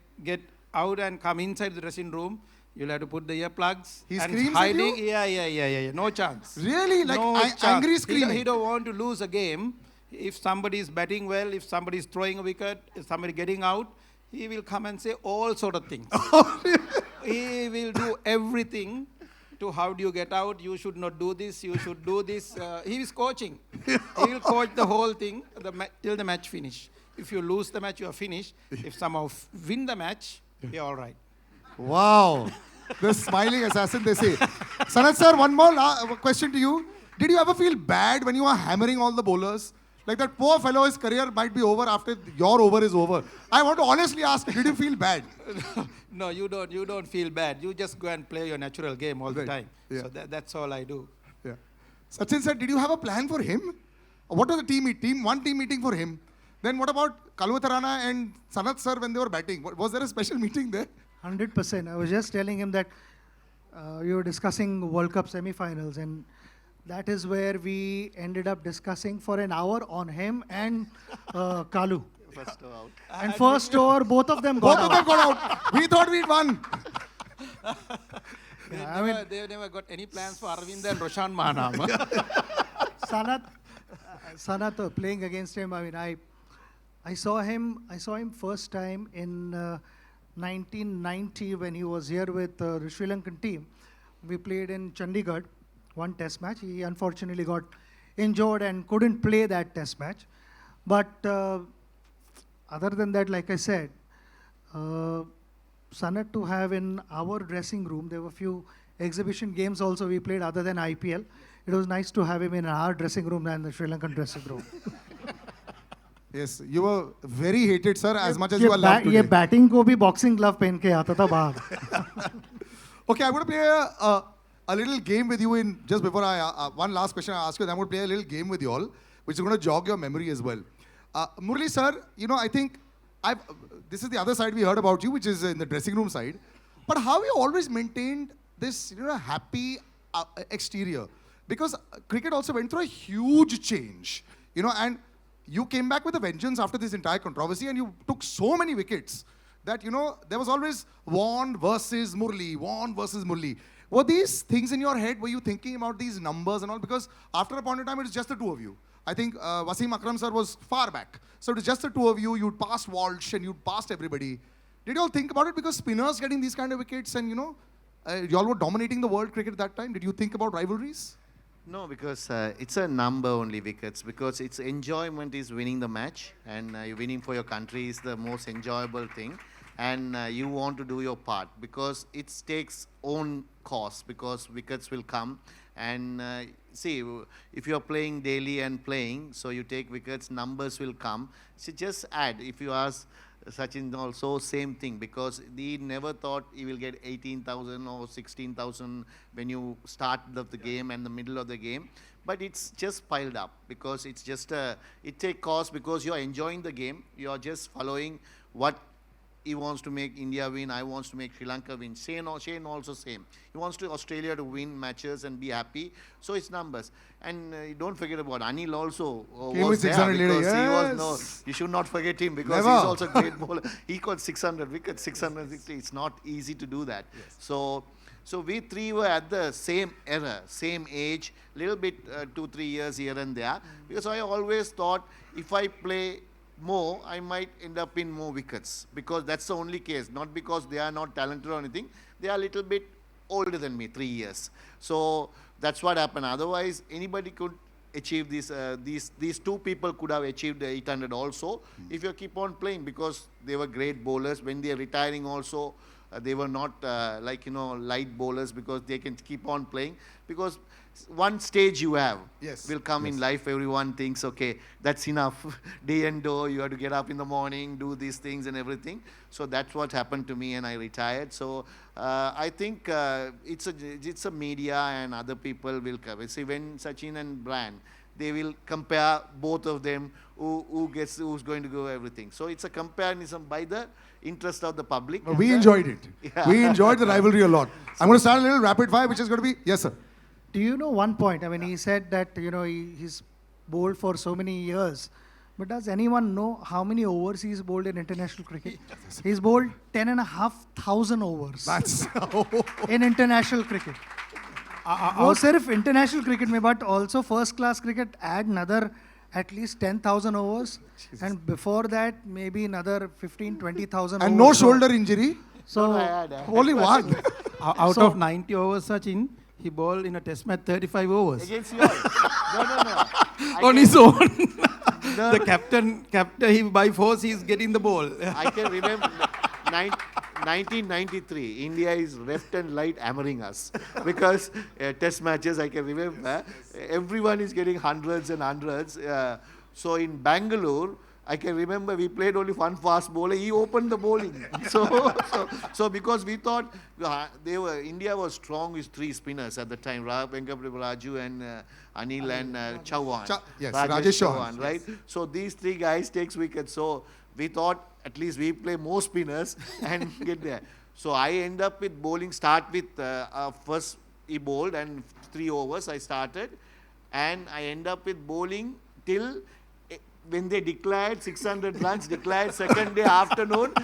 out and come inside the dressing room, you'll have to put the earplugs. He and screams hiding. at you? Yeah. No chance. Really? Like no chance. angry screaming? He don't want to lose a game. If somebody is batting well, if somebody is throwing a wicket, if somebody getting out, he will come and say all sort of things. He will do everything to how do you get out, you should not do this, you should do this. He is coaching. He will coach the whole thing till the match finish. If you lose the match, you are finished. If somehow win the match, you're all right. Wow. The smiling assassin, they say. Sanath sir, one more question to you. Did you ever feel bad when you were hammering all the bowlers? Like that poor fellow, his career might be over after your over is over. I want to honestly ask, did you feel bad? No, you don't feel bad. You just go and play your natural game all the time. Yeah. So that's all I do. Yeah. Sachin sir, did you have a plan for him? What was the one team meeting for him? Then what about Kalwatharana and Sanath sir when they were batting? Was there a special meeting there? 100%. I was just telling him that you were discussing World Cup semi-finals, and that is where we ended up discussing for an hour on him and Kalu. First over out. And first over, both of them got out. Both of them got out. We thought we'd won. They never got any plans for Arvind and Roshan Mahanam. Sanath playing against him. I mean, I saw him first time in 1990 when he was here with the Sri Lankan team. We played in Chandigarh, one test match. He unfortunately got injured and couldn't play that test match. But other than that, like I said, Sanath to have in our dressing room, there were a few exhibition games also we played other than IPL. It was nice to have him in our dressing room than the Sri Lankan dressing room. Yes, you were very hated, sir, as much as you are loved today. ये batting को भी boxing glove पहन के आता था बाहर. Okay, I'm going to play a little game with you in, just before one last question I ask you, then I'm going to play a little game with you all, which is going to jog your memory as well. Murali sir, I think this is the other side we heard about you, which is in the dressing room side. But how you always maintained this, happy exterior? Because cricket also went through a huge change, and you came back with a vengeance after this entire controversy, and you took so many wickets that, there was always Warne versus Murali. Were these things in your head? Were you thinking about these numbers and all? Because after a point in time, it was just the two of you. I think Wasim Akram sir was far back. So it was just the two of you. You'd passed Walsh and you'd passed everybody. Did you all think about it? Because spinners getting these kind of wickets and, you all were dominating the world cricket at that time. Did you think about rivalries? No, because it's a number only wickets, because it's enjoyment is winning the match, and winning for your country is the most enjoyable thing, and you want to do your part, because it takes own cost, because wickets will come, and see, if you're playing daily and playing, so you take wickets, numbers will come. So just add, if you ask Sachin also, same thing, because he never thought he will get 18,000 or 16,000 when you start the game and the middle of the game. But it's just piled up, because it's just it takes cost, because you're enjoying the game. You're just following what he wants to make India win. I wants to make Sri Lanka win. Shane also same. He wants to Australia to win matches and be happy. So it's numbers. And don't forget about Anil also was there, because he was you should not forget him, because he's also a great bowler. He got 600 wickets, 660. It's not easy to do that. Yes. So we three were at the same era, same age, little bit 2-3 years here and there. Because I always thought if I play more, I might end up in more wickets, because that's the only case. Not because they are not talented or anything. They are a little bit older than me, 3 years. So that's what happened. Otherwise, anybody could achieve this. These two people could have achieved 800 also if you keep on playing, because they were great bowlers. When they are retiring also, they were not light bowlers, because they can keep on playing. Because one stage you have will come in life. Everyone thinks, okay, that's enough. Day and door, you have to get up in the morning, do these things and everything. So that's what happened to me, and I retired. So I think it's a media and other people will cover. See, when Sachin and Brian, they will compare both of them, who's going to go everything. So it's a comparison by the interest of the public. We enjoyed it. Yeah. We enjoyed the rivalry a lot. I'm going to start a little rapid fire, which is going to be, yes, sir. Do you know one point? I mean, he said that, he's bowled for so many years. But does anyone know how many overs he's bowled in international cricket? He's bowled 10,500 overs. That's in international cricket. वो सिर्फ international cricket में, but also first class cricket add another at least 10,000 overs. Jesus. And before that, maybe another 15,000-20,000 overs. And no shoulder injury? So, only one. Out of 90 overs, Sachin, he bowled in a test match 35 overs. Against you all? No. On his own. The captain, he by force, he's getting the ball. I can remember 1993, India is left and right hammering us. Because test matches, I can remember, everyone is getting hundreds and hundreds. So in Bangalore, I can remember we played only one fast bowler. He opened the bowling. So because we thought India was strong with 3 spinners at the time: Raju and Anil and Chauhan. Rajesh Chauhan, right? Yes. So these 3 guys takes wickets. So we thought at least we play more spinners and get there. So I end up with bowling. Start with first he bowled and 3 overs I started, and I end up with bowling till. When they declared 600 runs, declared second day afternoon,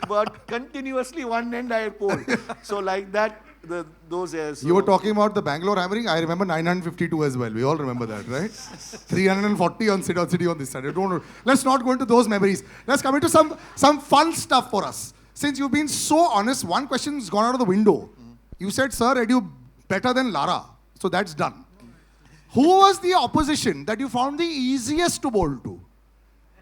but continuously one end I pulled. So like that, those years. So you were talking about the Bangalore hammering. I remember 952 as well. We all remember that, right? 340 on City on this side. Let's not go into those memories. Let's come into some fun stuff for us. Since you've been so honest, one question's gone out of the window. You said, sir, are you better than Lara? So that's done. Who was the opposition that you found the easiest to bowl to?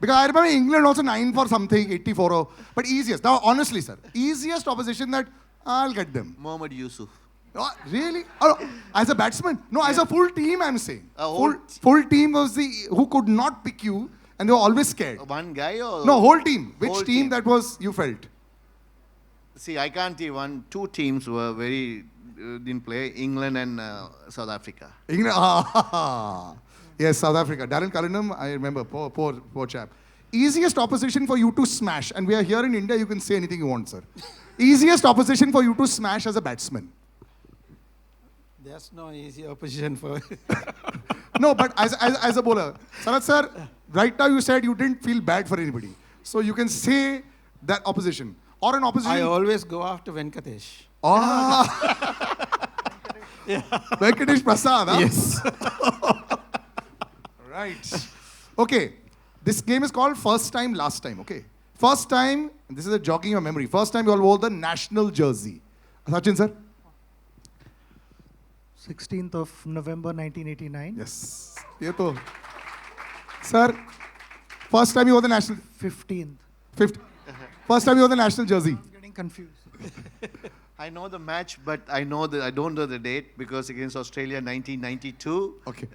Because I remember England also 9 for something, 84. But easiest. Now, honestly, sir, easiest opposition that I'll get them. Mohammad Yusuf. Oh, really? Oh, as a batsman? No, as a full team, I'm saying. Full team was who could not pick you, and they were always scared. One guy or? No, whole team. Which team that was you felt? See, I can't say 2 teams were very didn't play. England and South Africa. England, yes, South Africa. Darren Cullingham, I remember, poor chap. Easiest opposition for you to smash, and we are here in India, you can say anything you want, sir. Easiest opposition for you to smash as a batsman. There's no easy opposition for. No, but as a bowler, Sanath sir, right now you said you didn't feel bad for anybody. So you can say that opposition. Or an opposition. I always go after Venkatesh. Venkatesh Prasad, huh? Yes. Right. Okay. This game is called First Time, Last Time, okay? First time, and this is a jogging your memory, first time you all wore the national jersey. Sachin sir? 16th of November 1989. Yes. Ye to. Sir, first time you wore the national... 15th. First time you wore the national jersey. I'm getting confused. I know the match, but I don't know the date because against Australia 1992. Okay.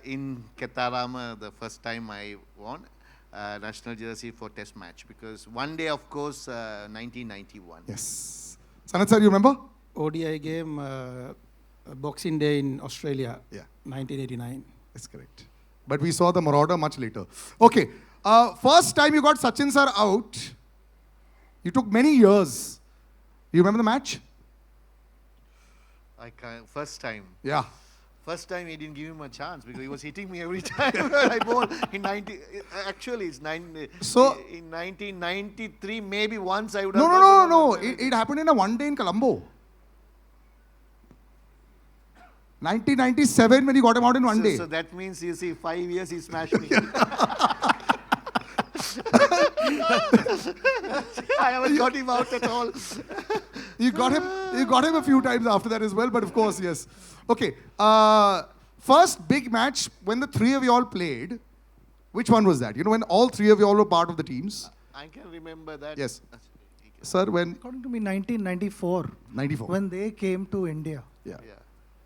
In Ketarama, the first time I won national jersey for Test match because one day, of course, 1991. Yes. Sanath sir, you remember? ODI game, Boxing Day in Australia. Yeah. 1989. That's correct. But we saw the Marauder much later. Okay. First time you got Sachin sir out, you took many years. You remember the match? First time. Yeah. First time he didn't give him a chance because he was hitting me every time I bowled. In 90, actually it's So in 1993 maybe once I would have. No. It happened in a one day in Colombo. 1997 when he got him out in one day. So that means you see 5 years he smashed me. I haven't got him out at all. You got him a few times after that as well, but of course, yes. Okay. First big match when the three of you all played. Which one was that? You know, when all three of you all were part of the teams? I can remember that. Yes. Sir, when? According to me, 1994. 94. When they came to India. Yeah.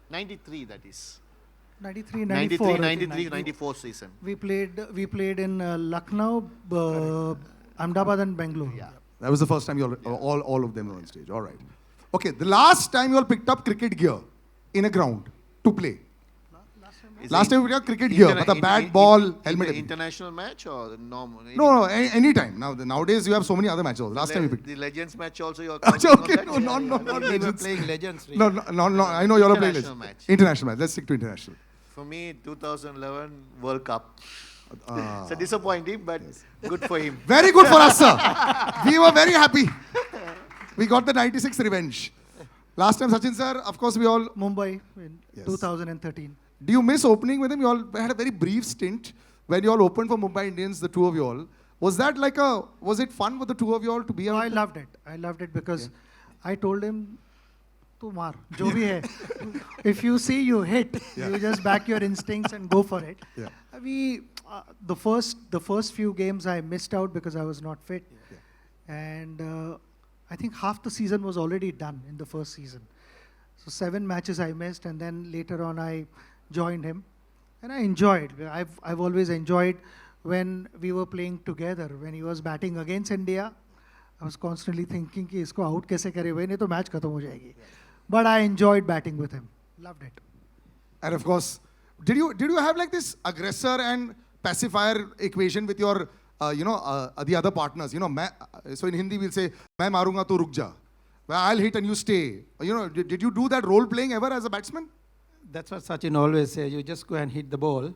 93, that is. 93, 94. 94 season. We played in Lucknow, Ahmedabad and Bangalore. Yeah. That was the first time you all of them were on stage. All right. Okay, the last time you all picked up cricket gear in a ground to play. Last time we picked up cricket gear, but the bat, ball, helmet. International match or normal? No, any time. Nowadays you have so many other matches. Last time we picked. The Legends match also you're Okay, no, not We were Legends. playing Legends. No, I know you're playing International Legends. match. International match. Let's stick to international. For me, 2011 World Cup. It's disappointing, but good for him. Very good for us, sir. We were very happy. We got the 96 revenge. Last time, Sachin sir, of course, we all... Mumbai in 2013. Do you miss opening with him? You all had a very brief stint when you all opened for Mumbai Indians, the two of you all. Was that like was it fun for the two of you all to be out? I loved it. I loved it because I told him, tu maar, jo bhi hai. If you see you hit, you just back your instincts and go for it. Yeah. The first few games I missed out because I was not fit. And I think half the season was already done in the first season. So 7 matches I missed, and then later on I joined him. And I enjoyed. I've always enjoyed when we were playing together. When he was batting against India, I was constantly thinking कि इसको out कैसे करे भाई नहीं तो match खत्म हो जाएगी. But I enjoyed batting with him. Loved it. And of course, did you have like this aggressor and pacifier equation with your the other partners? You know, so in Hindi we'll say मैं मारूंगा तो रुक जा. Well, I'll hit and you stay. You know, did you do that role playing ever as a batsman? That's what Sachin always says. You just go and hit the ball.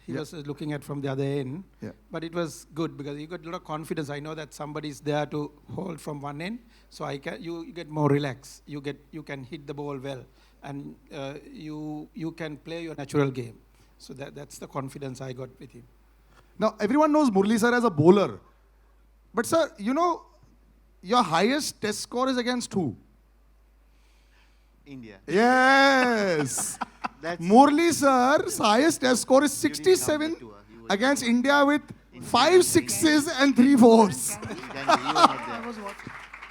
He was looking at from the other end. Yeah. But it was good because you got a lot of confidence. I know that somebody's there to hold from one end. So you get more relaxed. You can hit the ball well. And you can play your natural game. So that's the confidence I got with him. Now, everyone knows Murali sir as a bowler. But sir, you know, your highest test score is against who? India. Yes. Murali sir's highest test score is 67 against India with 5 sixes and 3 fours.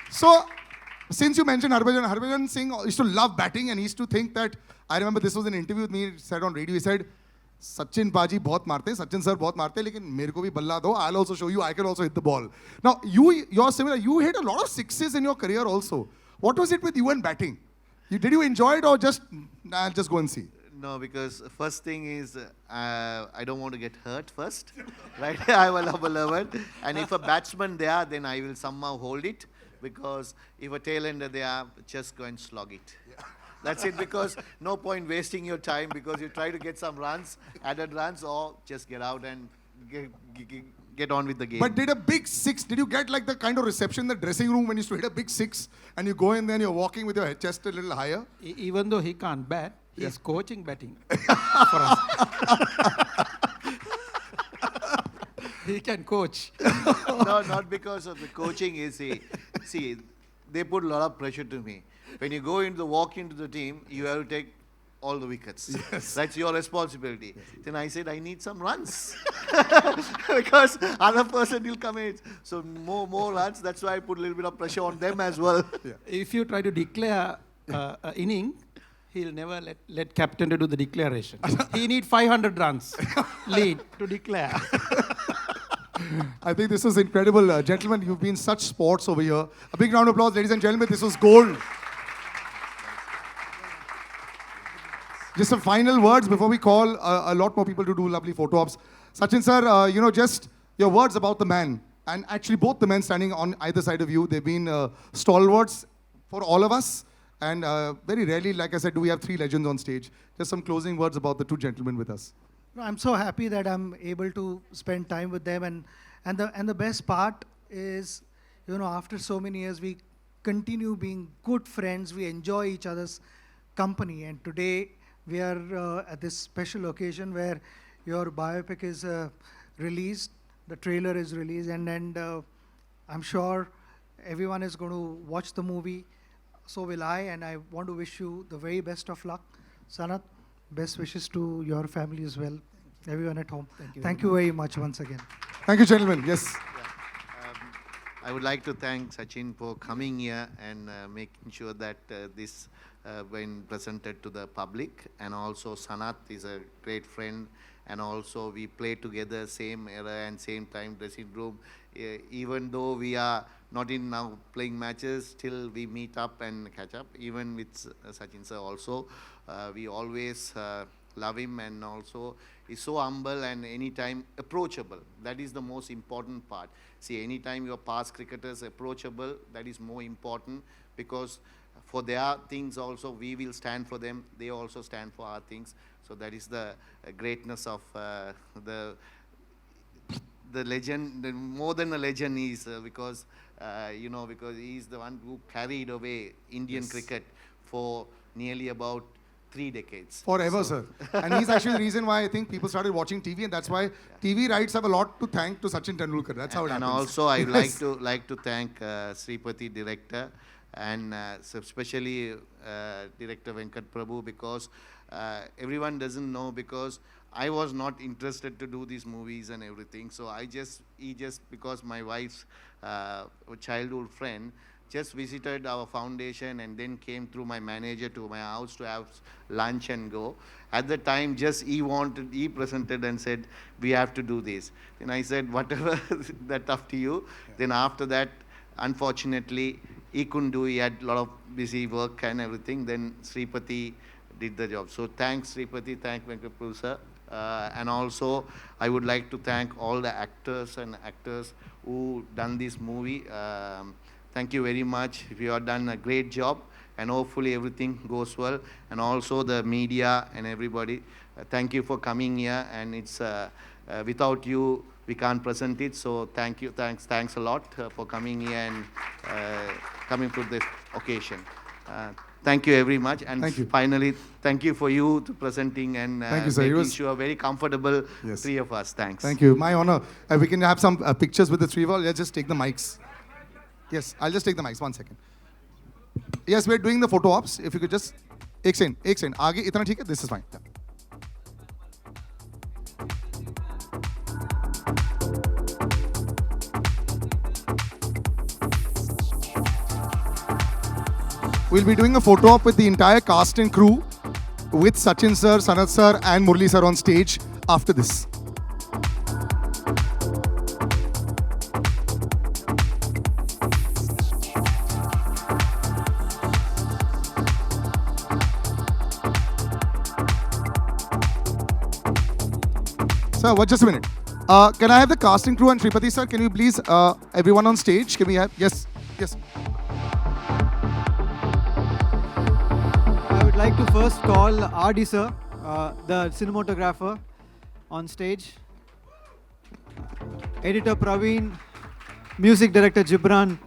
So, since you mentioned Harbhajan Singh used to love batting and he used to think that, I remember this was an interview with me, he said on radio, he said, Sachin Paji bahut marte, Sachin sir bahut marte, lekin mere ko bhi balla do, I'll also show you, I can also hit the ball. Now, you're similar, you hit a lot of sixes in your career also. What was it with you and batting? Did you enjoy it or just, nah, I'll just go and see? No, because first thing is I don't want to get hurt first, right? I will have a level, and if a batsman there, then I will somehow hold it, because if a tailender there, just go and slog it. Yeah. That's it, because no point wasting your time, because you try to get some runs, added runs, or just get out and get on with the game. But did a big six, did you get like the kind of reception in the dressing room when you used to hit a big six and you go in there and you're walking with your chest a little higher? Even though he can't bat, he's coaching batting for us. He can coach. No, not because of the coaching. See, they put a lot of pressure to me. When you walk into the team, you have to take all the wickets. Yes. That's your responsibility. Yes. Then I said, I need some runs. Because other person will come in. So more runs. That's why I put a little bit of pressure on them as well. Yeah. If you try to declare an inning, he'll never let captain to do the declaration. He need 500 runs lead to declare. I think this was incredible. Gentlemen, you've been such sports over here. A big round of applause, ladies and gentlemen. This was gold. Just some final words before we call a lot more people to do lovely photo ops. Sachin sir, just your words about the man. And actually both the men standing on either side of you, they've been stalwarts for all of us. And very rarely, like I said, do we have three legends on stage. Just some closing words about the two gentlemen with us. No, I'm so happy that I'm able to spend time with them. And the best part is, after so many years, we continue being good friends. We enjoy each other's company. And today, we are at this special occasion where your biopic is released, the trailer is released, and I'm sure everyone is going to watch the movie. So will I, and I want to wish you the very best of luck. Sanath, best wishes to your family as well, everyone at home. Thank you very much once again. Thank you, gentlemen. Yes. I would like to thank Sachin for coming here and making sure that this been presented to the public. And also Sanath is a great friend, and also we play together same era and same time dressing room. Even though we are not in now playing matches, still we meet up and catch up. Even with Sachin sir also, we always love him, and also he's so humble and anytime approachable. That is the most important part. See, anytime your past cricketers approachable, that is more important, because for their things also, we will stand for them. They also stand for our things. So that is the greatness of the legend. More than a legend is because, because he is the one who carried away Indian cricket for nearly about 3 decades. Forever, sir. And he's actually the reason why I think people started watching TV, and that's why TV rights have a lot to thank to Sachin Tendulkar. That's how it happens. And also, I would like to thank Sripati director, and especially director Venkat Prabhu, because everyone doesn't know, because I was not interested to do these movies and everything. So he just because my wife's childhood friend just visited our foundation and then came through my manager to my house to have lunch and go. At the time, he presented and said, we have to do this. Then I said, whatever, that's up to you. Yeah. Then after that, unfortunately, he couldn't do, he had a lot of busy work and everything. Then Sripati did the job. So thanks Sripati, thank Venkat sir. And also, I would like to thank all the actors and actors who done this movie. Thank you very much. You have done a great job, and hopefully everything goes well. And also the media and everybody, thank you for coming here. And it's without you, we can't present it. So thank you, thanks a lot for coming here and coming to this occasion. Thank you very much. And finally, thank you for you to presenting and making sure very comfortable, three of us. Thanks. Thank you. My honor. We can have some pictures with the three of us. Let's just take the mics. Yes, I'll just take the mics. 1 second. Yes, we're doing the photo ops. If you could just... एक second. आगे इतना ठीक है? This is fine. We'll be doing a photo op with the entire cast and crew, with Sachin sir, Sanath sir and Murali sir on stage after this. Sir, just a minute. Can I have the casting crew and Shripati sir? Can you please, everyone on stage? Can we have, yes. I would like to first call RD sir, the cinematographer, on stage. Editor Praveen, music director Gibran,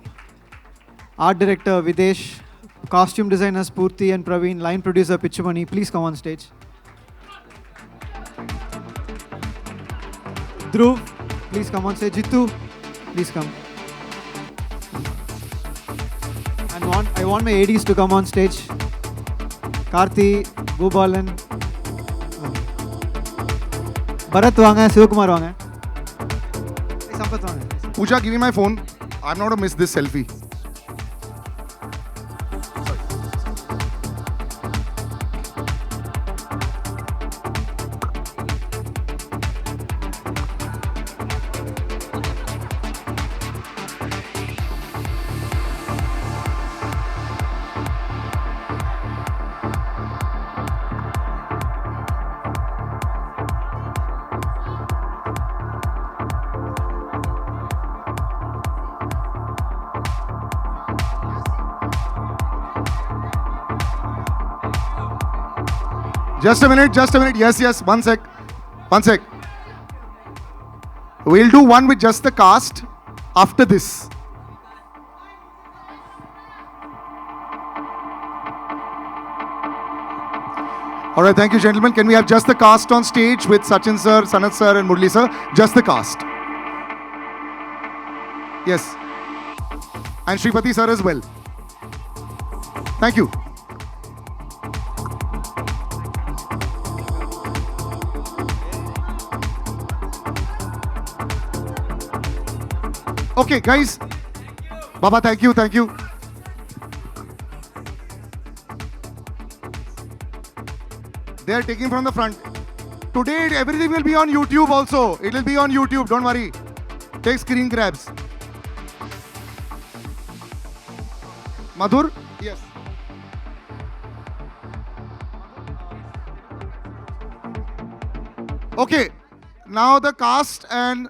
art director Videsh, costume designer Spurti and Praveen, line producer Pichumani. Please come on stage. Dhruv, please come on stage. Jitu, please come. And I want my ADs to come on stage. Karthi, Gobalan, Bharat Wanga, Sivakumar Wanga. Hey, Sampath Wanga. Pooja, give me my phone. I'm not going to miss this selfie. Just a minute. Yes, one sec. We'll do one with just the cast after this. All right, thank you, gentlemen. Can we have just the cast on stage with Sachin sir, Sanath sir, and Murali sir? Just the cast. Yes. And Shripati sir as well. Thank you. Okay, guys. Baba, thank you. They are taking from the front. Today, everything will be on YouTube also. It will be on YouTube, don't worry. Take screen grabs. Madhur? Yes. Okay, now the cast and...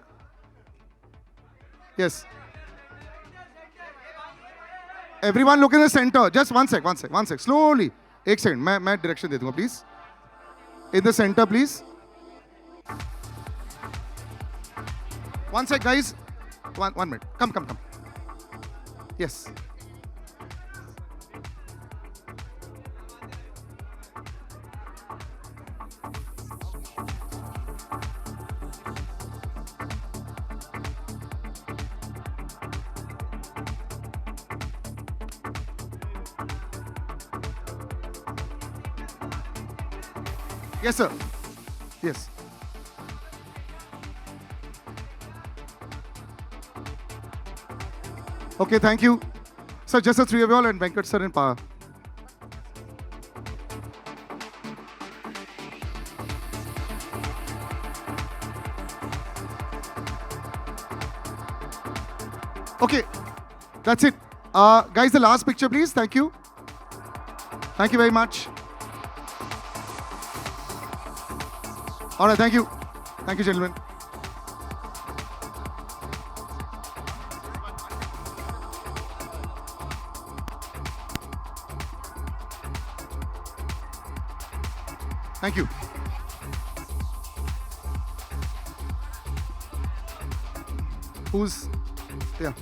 Yes. Everyone look in the center. Just one sec. Slowly. Ek second. मैं direction दे दूँगा, please. In the center, please. One sec, guys. One minute. Come. Yes. Yes, sir. Yes. Okay, thank you. Sir, just the three of you all and Venkat sir and Pa. Okay, that's it. Guys, the last picture, please. Thank you. Thank you very much. All right, thank you. Thank you, gentlemen. Thank you. Who's... Yeah.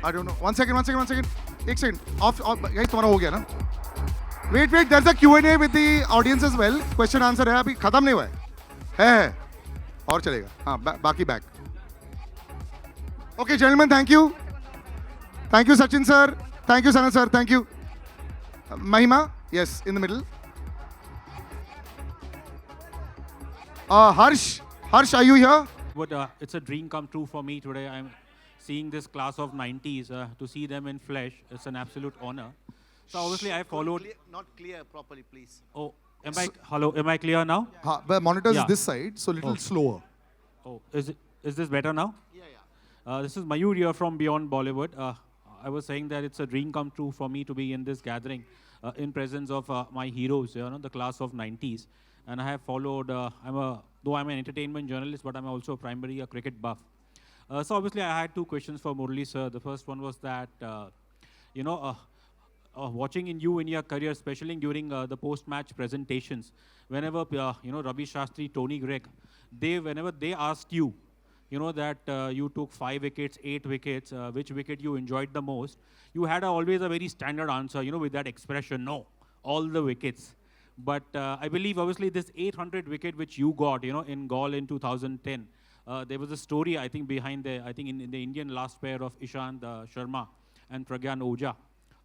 I don't know. One second. Ek second. Off. Guys, तुम्हारा हो गया ना? Wait, there's a Q&A with the audience as well. Question answer है अभी खत्म नहीं हुआ है और चलेगा हाँ बाकी back. Okay, gentlemen, thank you. Thank you, Sachin sir. Thank you, Sanath sir. Thank you. Mahima, yes, in the middle. Harsh, are you here? But it's a dream come true for me today. I'm seeing this class of 90s. To see them in flesh, it's an absolute honor. So obviously I followed... Not clear properly, please. Oh, am I clear now? The monitor is this side, so a little slower. Oh, is this better now? Yeah. This is Mayur here from Beyond Bollywood. I was saying that it's a dream come true for me to be in this gathering in presence of my heroes, the class of 90s. and I have followed. Though I'm an entertainment journalist, but I'm also primarily a cricket buff. So obviously, I had two questions for Murali sir. The first one was that, watching in you in your career, especially during the post-match presentations, whenever Ravi Shastri, Tony Gregg, whenever they asked you, that you took 5 wickets, 8 wickets, which wicket you enjoyed the most, you had always a very standard answer, with that expression, no, all the wickets. But I believe, obviously, this 800 wicket which you got, in Gaul in 2010, there was a story, I think, behind in the Indian last pair of Ishant Sharma and Pragyan Oja.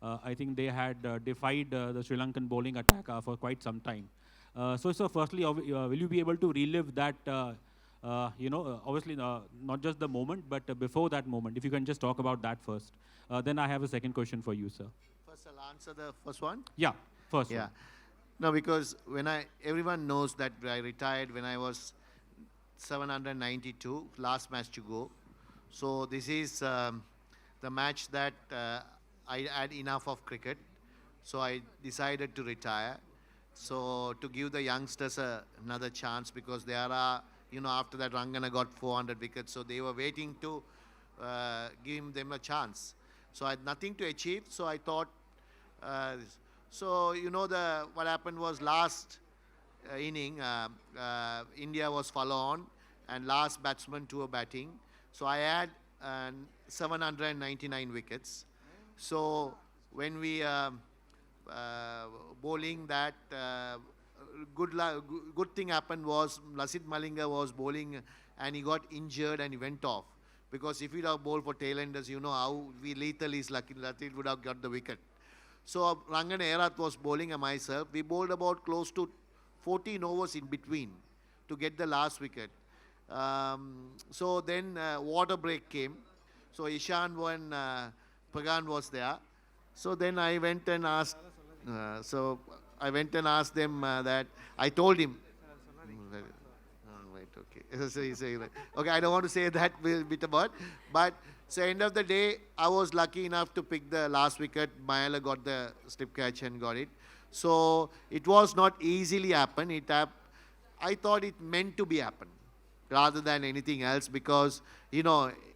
I think they had defied the Sri Lankan bowling attack for quite some time. So, firstly, will you be able to relive that, obviously, not just the moment, but before that moment? If you can just talk about that first. Then I have a second question for you, sir. First, I'll answer the first one. Yeah, first Yeah. one. No, because everyone knows that I retired when I was 792, last match to go. So this is the match that I had enough of cricket. So I decided to retire. So to give the youngsters another chance, because there are, after that Rangana got 400 wickets, so they were waiting to give them a chance. So I had nothing to achieve, so I thought, what happened was last inning, India was follow on, and last batsman to a batting. So I had 799 wickets. So when we bowling that, good thing happened was Lasith Malinga was bowling and he got injured and he went off. Because if he'd have bowled for tailenders, you know how lethal is lucky. Lasith would have got the wicket. So Rangan Erath was bowling and myself. We bowled about close to 14 overs in between to get the last wicket. So then water break came. So Ishan and Pagan was there. So then I went and asked. Them that I told him. Right, okay. Okay, I don't want to say that bit about. But so end of the day, I was lucky enough to pick the last wicket. Mayala got the slip catch and got it. So it was not easily happen. I thought it meant to be happen rather than anything else, because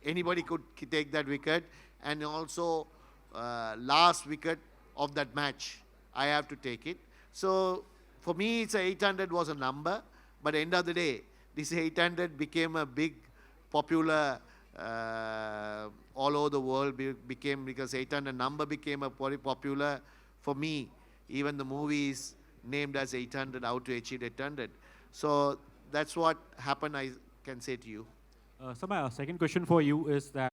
anybody could take that wicket, and also last wicket of that match I have to take it. So for me, it's 800 was a number, but end of the day, this 800 became a big popular all over the world, because 800 number became a very popular for me. Even the movie is named as 800, how to achieve 800. So that's what happened, I can say to you. So my second question for you is that